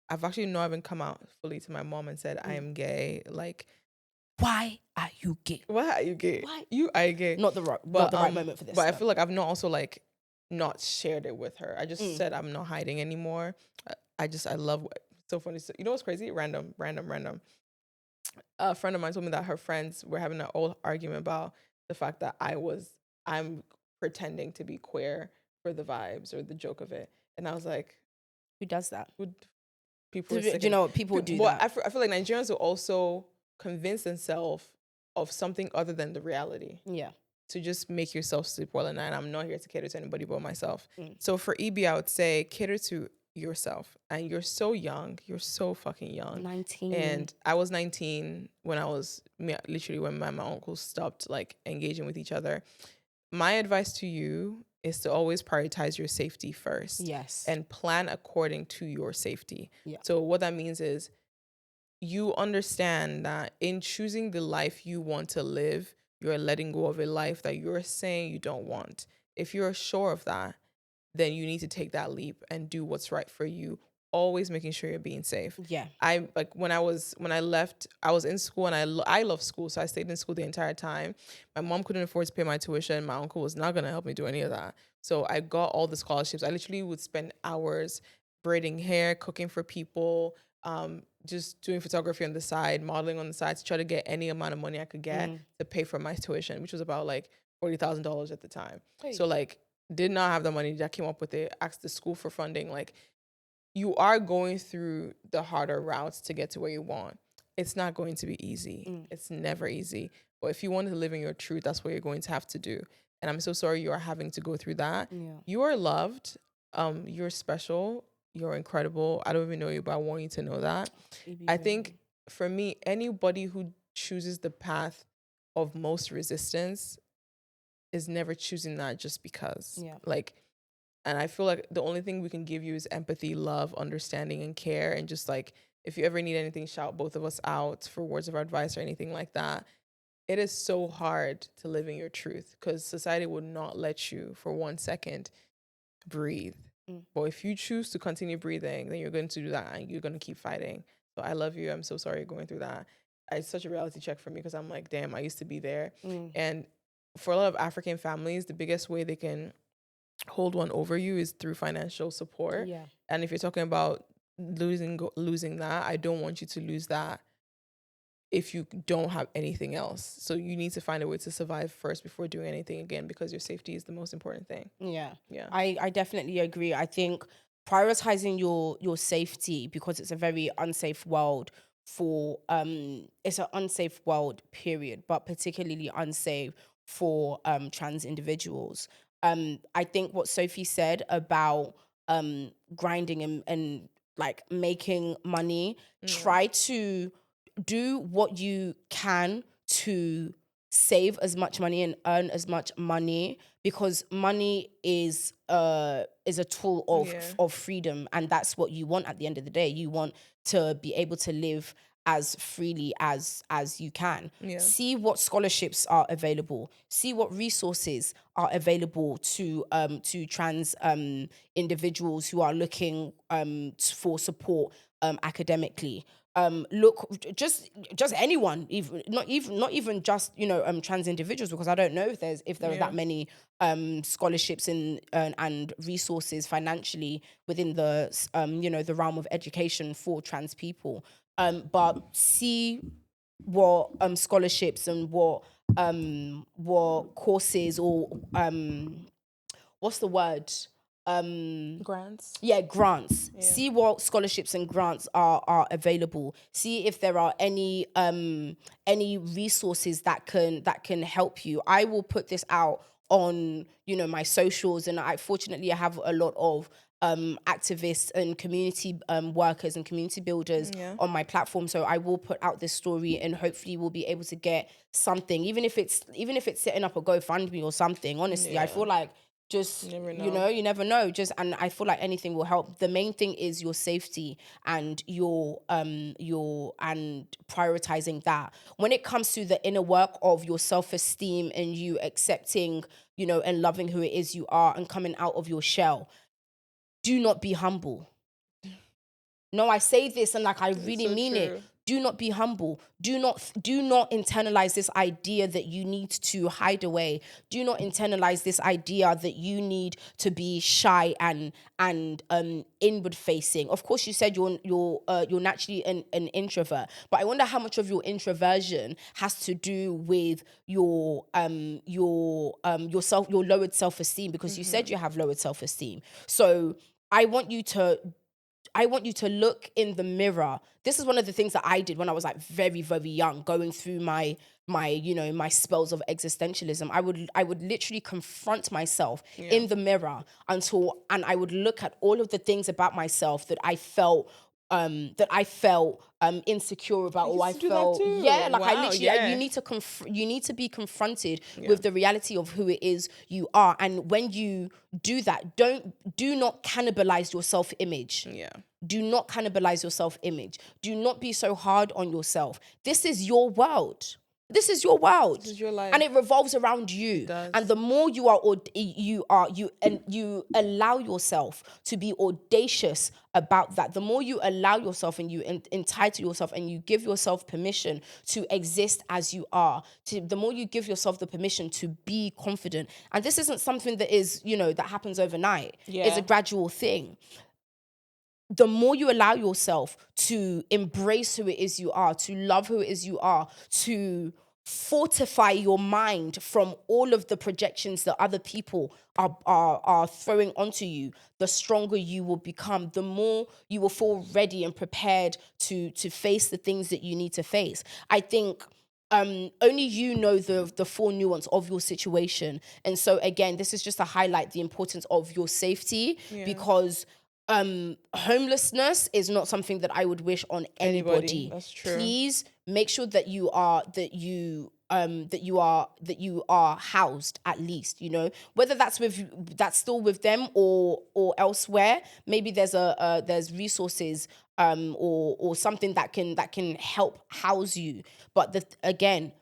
I've actually not even come out fully to my mom and said I am gay. Like, why are you gay? Why are you gay? Why? You are gay. Not the right moment for this. But I feel like I've not also like not shared it with her. I just said I'm not hiding anymore. I love so funny. So, you know what's crazy? Random. A friend of mine told me that her friends were having an old argument about the fact that I'm pretending to be queer for the vibes or the joke of it. And I was like, who does that? People do you know what people do that? I feel like Nigerians will also convince themselves of something other than the reality. Yeah. To just make yourself sleep well at night. I'm not here to cater to anybody but myself. So for EB, I would say cater to yourself. And you're so young. You're so fucking young. 19. And I was 19 when when my uncles stopped like engaging with each other. My advice to you is to always prioritize your safety first. Yes. And plan according to your safety. Yeah. So what that means is you understand that in choosing the life you want to live, you're letting go of a life that you're saying you don't want. If you're sure of that, then you need to take that leap and do what's right for you. Always making sure you're being safe. Yeah. When I left, I was in school and I love school. So I stayed in school the entire time. My mom couldn't afford to pay my tuition. My uncle was not going to help me do any of that. So I got all the scholarships. I literally would spend hours braiding hair, cooking for people, just doing photography on the side, modeling on the side to try to get any amount of money I could get to pay for my tuition, which was about like $40,000 at the time. Hey. So like did not have the money that came up with it, asked the school for funding. Like you are going through the harder routes to get to where you want. It's not going to be easy. It's never easy. But if you want to live in your truth, that's what you're going to have to do. And I'm so sorry you are having to go through that. Yeah. You are loved. You're special. You're incredible. I don't even know you, but I want you to know that. I think for me, anybody who chooses the path of most resistance is never choosing that just because. Yeah. Like, and I feel like the only thing we can give you is empathy, love, understanding, and care. And just like, if you ever need anything, shout both of us out for words of advice or anything like that. It is so hard to live in your truth because society would not let you for 1 second breathe. But if you choose to continue breathing, then you're going to do that and you're going to keep fighting. So I love you. I'm so sorry you're going through that. It's such a reality check for me because I'm like, damn, I used to be there. And for a lot of African families, the biggest way they can hold one over you is through financial support. Yeah. And if you're talking about losing that, I don't want you to lose that if you don't have anything else. So you need to find a way to survive first before doing anything again, because your safety is the most important thing. Yeah. Yeah. I definitely agree. I think prioritizing your safety, because it's a very unsafe world for it's an unsafe world, period, but particularly unsafe for trans individuals. I think what Sophie said about grinding and like making money, try to do what you can to save as much money and earn as much money, because money is a tool of freedom, and that's what you want at the end of the day. You want to be able to live as freely as you can. See what scholarships are available. See what resources are available to trans individuals who are looking for support academically. Look, just anyone, not even just trans individuals, because I don't know if there are that many scholarships and resources financially within the the realm of education for trans people. But see what scholarships and what courses or what's the word? Grants. Yeah, grants. See what scholarships and grants are available. See if there are any resources that can help you. I will put this out on my socials, and I have a lot of activists and community workers and community builders on my platform. So I will put out this story, and hopefully we'll be able to get something, even if it's setting up a GoFundMe or something. Honestly, I feel like just you never know. And I feel like anything will help. The main thing is your safety and your and prioritizing that. When it comes to the inner work of your self-esteem and you accepting, and loving who it is you are and coming out of your shell, do not be humble. No, I say this and like I really mean it. Do not be humble. Do not internalize this idea that you need to hide away. Do not internalize this idea that you need to be shy and inward facing. Of course, you said you're naturally an introvert, but I wonder how much of your introversion has to do with your lowered self-esteem, because you said you have lowered self-esteem. So I want you to look in the mirror. This is one of the things that I did when I was like very, very young, going through my spells of existentialism. I would literally confront myself in the mirror and I would look at all of the things about myself that I felt insecure about, or I felt you need to be confronted with the reality of who it is you are. And when you do that, do not cannibalize your self-image. Do not cannibalize your self-image. Do not be so hard on yourself. This is your world. This is your world. This is your life. And it revolves around you. And the more you allow yourself to be audacious about that, the more you allow yourself and you entitle yourself and you give yourself permission to exist as you are, the more you give yourself the permission to be confident. And this isn't something that is, that happens overnight. It's a gradual thing. The more you allow yourself to embrace who it is you are, to love who it is you are, to fortify your mind from all of the projections that other people are throwing onto you, the stronger you will become, the more you will feel ready and prepared to face the things that you need to face. I think only you know the full nuance of your situation. And so again, this is just to highlight the importance of your safety, because homelessness is not something that I would wish on anybody. That's true. Please make sure that you are housed, at least, you know, whether that's still with them or elsewhere. Maybe there's resources or something that can help house you. But again,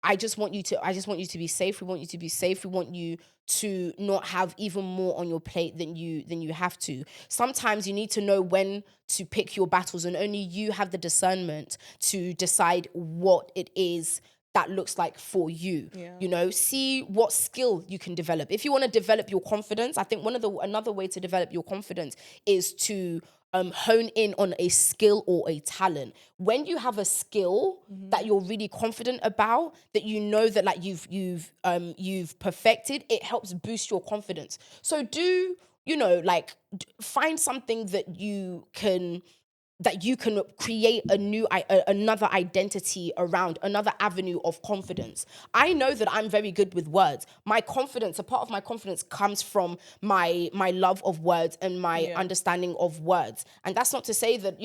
I just want you to be safe. We want you to be safe. We want you to not have even more on your plate than you have to. Sometimes you need to know when to pick your battles, and only you have the discernment to decide what it is that looks like for you. You know, see what skill you can develop. If you want to develop your confidence, I think another way to develop your confidence is to hone in on a skill or a talent. When you have a skill that you're really confident about, that you know that like you've perfected, it helps boost your confidence. So find something that you can create another identity around, another avenue of confidence. I know that I'm very good with words. A part of my confidence comes from my love of words and my understanding of words. And that's not to say that,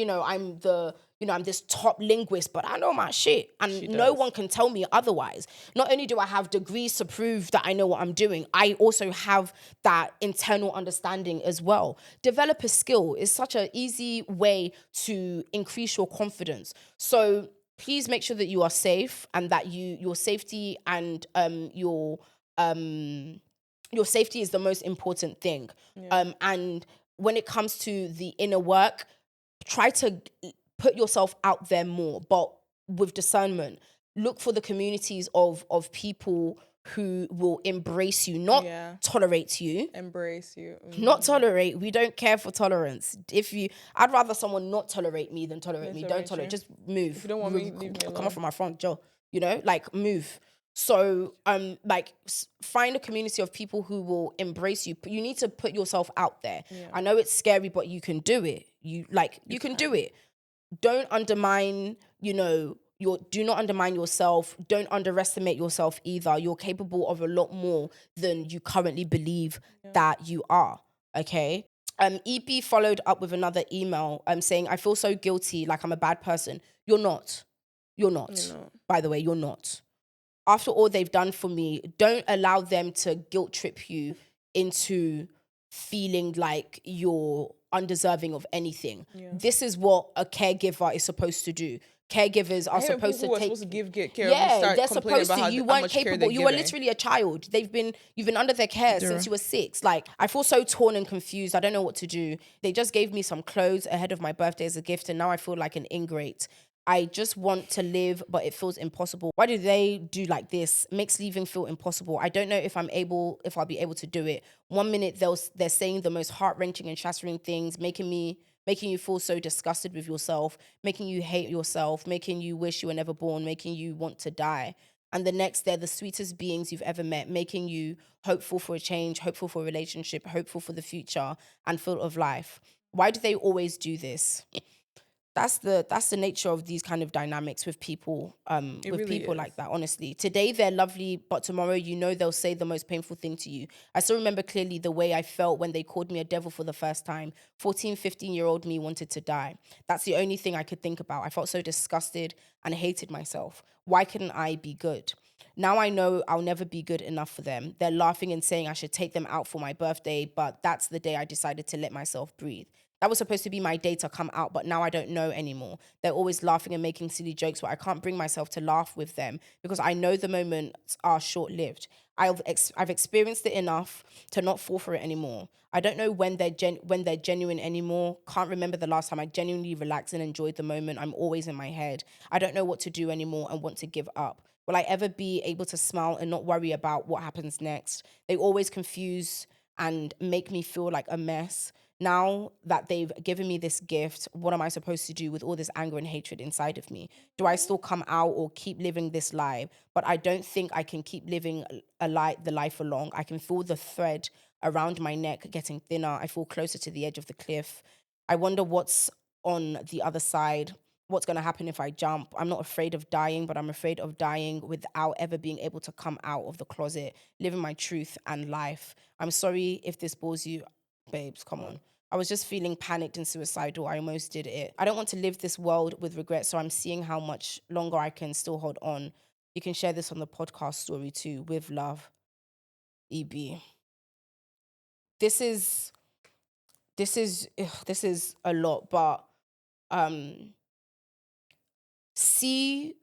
I'm this top linguist, but I know my shit. And no one can tell me otherwise. Not only do I have degrees to prove that I know what I'm doing, I also have that internal understanding as well. Develop a skill is such an easy way to increase your confidence. So please make sure that you are safe, and that your safety and your safety is the most important thing. And when it comes to the inner work, try to put yourself out there more, but with discernment. Look for the communities of people who will embrace you, not tolerate you. Embrace you. Not tolerate. We don't care for tolerance. I'd rather someone not tolerate me than tolerate me. Don't tolerate. Just move. If you don't want me, leave me alone. Come off from my front, Joe. Move. So, find a community of people who will embrace you. You need to put yourself out there. I know it's scary, but you can do it. You can do it. Don't undermine, do not undermine yourself. Don't underestimate yourself either. You're capable of a lot more than you currently believe that you are. Okay. EP followed up with another email saying, I feel so guilty, like I'm a bad person. You're not. By the way, you're not. After all they've done for me, don't allow them to guilt trip you into feeling like you're undeserving of anything. This is what a caregiver is supposed to do. Caregivers are supposed to take. Supposed to get care. They're supposed to. You weren't capable. You were literally a child. You've been under their care since you were 6. Like, I feel so torn and confused. I don't know what to do. They just gave me some clothes ahead of my birthday as a gift, and now I feel like an ingrate. I just want to live, but it feels impossible. Why do they do like this? Makes leaving feel impossible. I don't know if I'll be able to do it. 1 minute they're saying the most heart-wrenching and shattering things, making you feel so disgusted with yourself, making you hate yourself, making you wish you were never born, making you want to die. And the next, they're the sweetest beings you've ever met, making you hopeful for a change, hopeful for a relationship, hopeful for the future, and full of life. Why do they always do this? That's the nature of these kind of dynamics with people, like that, honestly. Today, they're lovely, but tomorrow, they'll say the most painful thing to you. I still remember clearly the way I felt when they called me a devil for the first time. 14, 15-year-old me wanted to die. That's the only thing I could think about. I felt so disgusted and hated myself. Why couldn't I be good? Now I know I'll never be good enough for them. They're laughing and saying I should take them out for my birthday, but that's the day I decided to let myself breathe. That was supposed to be my day to come out, but now I don't know anymore. They're always laughing and making silly jokes, but I can't bring myself to laugh with them because I know the moments are short-lived. I've experienced it enough to not fall for it anymore. I don't know when they're genuine anymore. Can't remember the last time I genuinely relaxed and enjoyed the moment. I'm always in my head. I don't know what to do anymore and want to give up. Will I ever be able to smile and not worry about what happens next? They always confuse and make me feel like a mess. now that they've given me this gift, what am I supposed to do with all this anger and hatred inside of me? Do I still come out or keep living this life? But I don't think I can keep living the life along. I can feel the thread around my neck getting thinner. I feel closer to the edge of the cliff. I wonder what's on the other side. What's going to happen if I jump? I'm not afraid of dying, but I'm afraid of dying without ever being able to come out of the closet, living my truth and life. I'm sorry if this bores you. Babes, come on. I was just feeling panicked and suicidal. I almost did it. I don't want to live this world with regret, so I'm seeing how much longer I can still hold on. You can share this on the podcast story too. With love, EB. This is a lot, but see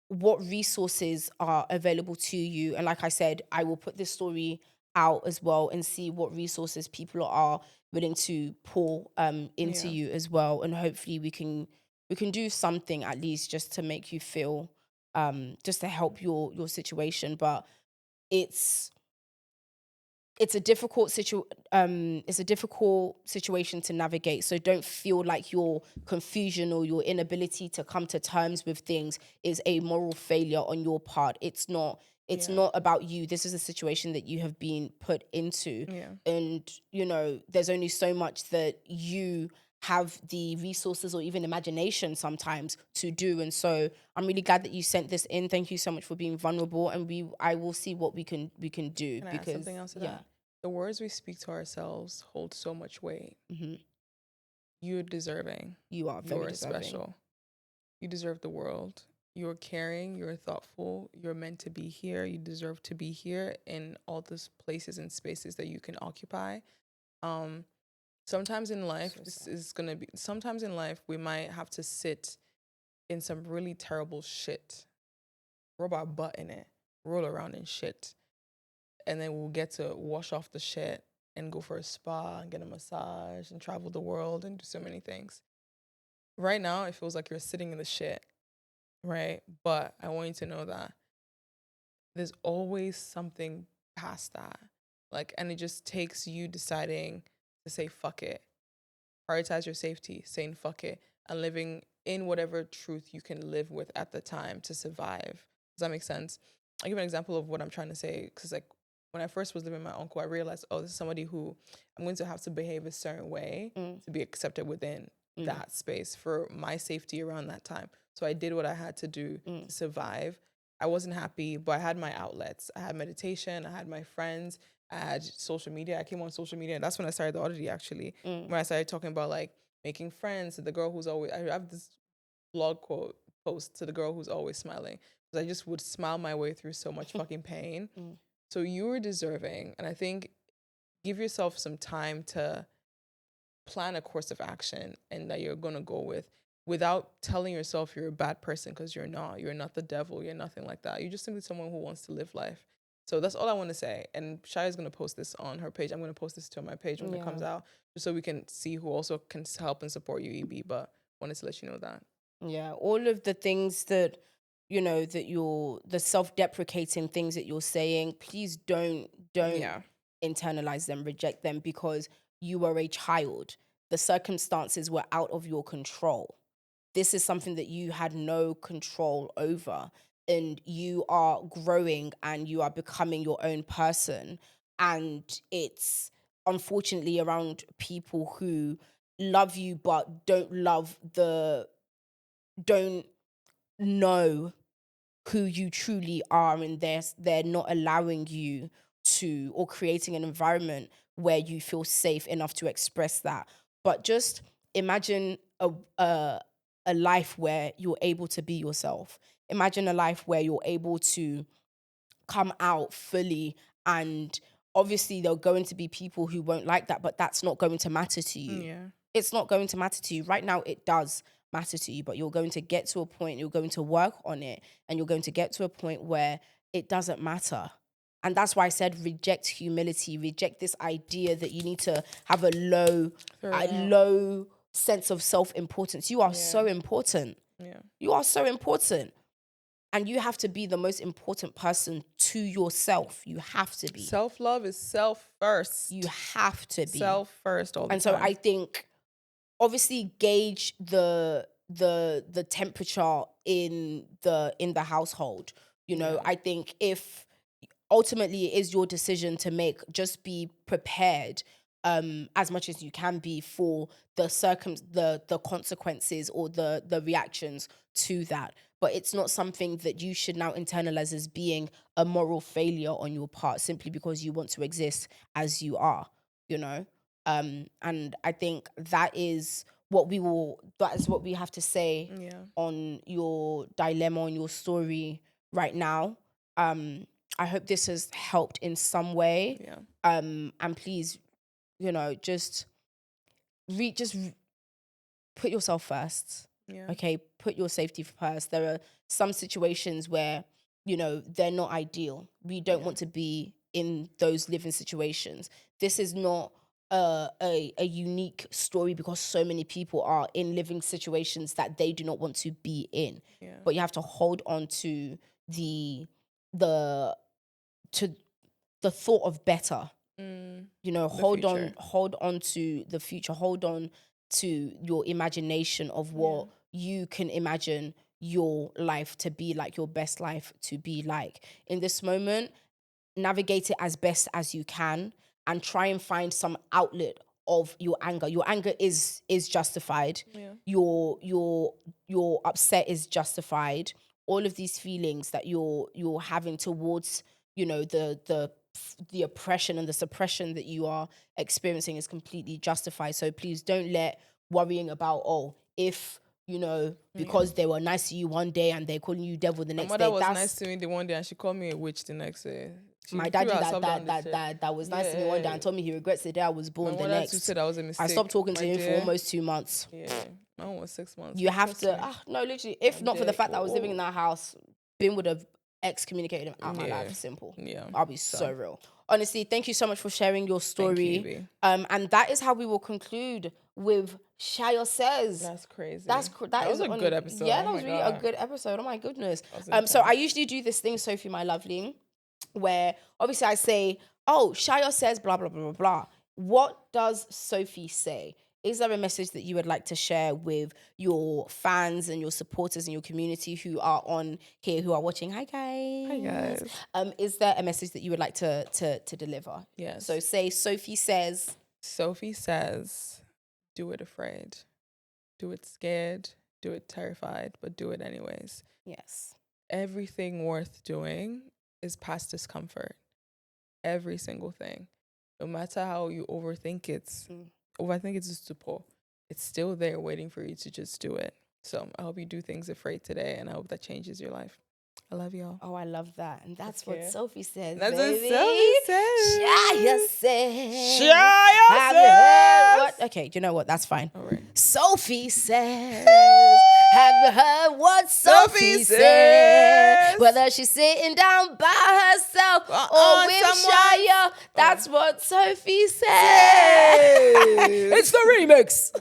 what resources are available to you. And like I said, I will put this story out as well and see what resources people are willing to pour into you as well. And hopefully we can do something at least just to make you feel, just to help your situation. But it's a difficult situation to navigate. So don't feel like your confusion or your inability to come to terms with things is a moral failure on your part. It's not about you. This is a situation that you have been put into. And, there's only so much that you have the resources or even imagination sometimes to do. And so I'm really glad that you sent this in. Thank you so much for being vulnerable, and I will see what we can do. Can I add something else to that? The words we speak to ourselves hold so much weight. Mm-hmm. You're deserving. You are very deserving. Special. You deserve the world. You're caring. You're thoughtful. You're meant to be here. You deserve to be here in all those places and spaces that you can occupy. Sometimes in life, sometimes in life, we might have to sit in some really terrible shit, rub our butt in it, roll around in shit. And then we'll get to wash off the shit and go for a spa and get a massage and travel the world and do so many things. Right now, it feels like you're sitting in the shit, right? But I want you to know that there's always something past that. And it just takes you deciding to say, fuck it. Prioritize your safety, saying fuck it, and living in whatever truth you can live with at the time to survive. Does that make sense? I'll give an example of what I'm trying to say, because when I first was living with my uncle, I realized, this is somebody who I'm going to have to behave a certain way to be accepted within that space for my safety around that time. So I did what I had to do to survive. I wasn't happy, but I had my outlets. I had meditation. I had my friends. I had social media. I came on social media. And that's when I started the Odditty, actually. When I started talking about making friends to the girl who's always, I have this blog quote post to the girl who's always smiling. Because I just would smile my way through so much fucking pain. So you were deserving, and I think give yourself some time to plan a course of action and that you're going to go with without telling yourself you're a bad person, because you're not. You're not the devil. You're nothing like that. You're just simply someone who wants to live life. So that's all I want to say. And Shai is going to post this on her page. I'm going to post this to my page when it comes out, just so we can see who also can help and support you, EB. But wanted to let you know that. Yeah, all of the things that the self-deprecating things that you're saying, please don't internalize them, reject them, because you were a child. The circumstances were out of your control. This is something that you had no control over, and you are growing and you are becoming your own person. And it's unfortunately around people who love you but don't know who you truly are, and they're not allowing you to, or creating an environment where you feel safe enough to express that. But just imagine a life where you're able to be yourself. Imagine a life where you're able to come out fully, and obviously there are going to be people who won't like that, but that's not going to matter to you. Yeah. It's not going to matter to you. Right now it does matter to you, but you're going to get to a point, you're going to work on it, and you're going to get to a point where it doesn't matter. And that's why I said reject humility, reject this idea that you need to have a low sense of self-importance. You are so important. Yeah. You are so important. And you have to be the most important person to yourself. You have to be. Self-love is self first. You have to be. Self first all the time. And so I think, obviously, gauge the temperature in the household. You know, I think if ultimately it is your decision to make, just be prepared as much as you can be for the consequences or the reactions to that. But it's not something that you should now internalize as being a moral failure on your part simply because you want to exist as you are, you know? And I think that is what we have to say on your dilemma, on your story right now. I hope this has helped in some way. Yeah. And please, you know, just put yourself first. Yeah. Okay, put your safety first. There are some situations where, you know, they're not ideal. We don't want to be in those living situations. This is not a unique story because so many people are in living situations that they do not want to be in. Yeah. But you have to hold on to the thought of better. You know, hold on to the future. Hold on to your imagination of what you can imagine your life to be like, your best life to be like. In this moment, navigate it as best as you can and try and find some outlet of your anger. Your anger is justified. Yeah. Your upset is justified. All of these feelings that you're having towards, you know, the oppression and the suppression that you are experiencing is completely justified. So please don't let worrying about, if, you know, because they were nice to you one day and they're calling you devil the next day. My mother was nice to me the one day and she called me a witch the next day. My daddy that was nice to me one day and told me he regrets the day I was born the next. Said that was a mistake. I stopped talking to him for almost 2 months. Yeah, mine was 6 months. You have to, no, literally, if not for the fact that I was living in that house, Ben would have excommunicated him out of my life. Simple. Yeah. I'll be so real. Honestly, thank you so much for sharing your story. And that is how we will conclude with Sayo Says. That's crazy. That was a good episode. Yeah, that was really a good episode. Oh my goodness. So I usually do this thing, Sophie, my lovely, where obviously I say, Sayo says blah, blah, blah, blah, blah. What does Sophie say? Is there a message that you would like to share with your fans and your supporters and your community who are on here, who are watching? Hi, guys. Hi, guys. Is there a message that you would like to deliver? Yes. So say, Sophie says. Sophie says, do it afraid. Do it scared. Do it terrified, but do it anyways. Yes. Everything worth doing is past discomfort. Every single thing. No matter how you overthink it. Overthink it's just too poor. It's still there waiting for you to just do it. So I hope you do things afraid today, and I hope that changes your life. I love y'all. Oh, I love that. And that's what Sophie says. That's baby. what Sophie says. Sayo says. Sayo says. What? Okay, you know what? That's fine. All right. Sophie says. Have you heard what Sophie says? Whether she's sitting down by herself or with Sayo, that's what Sophie says. It's the remix.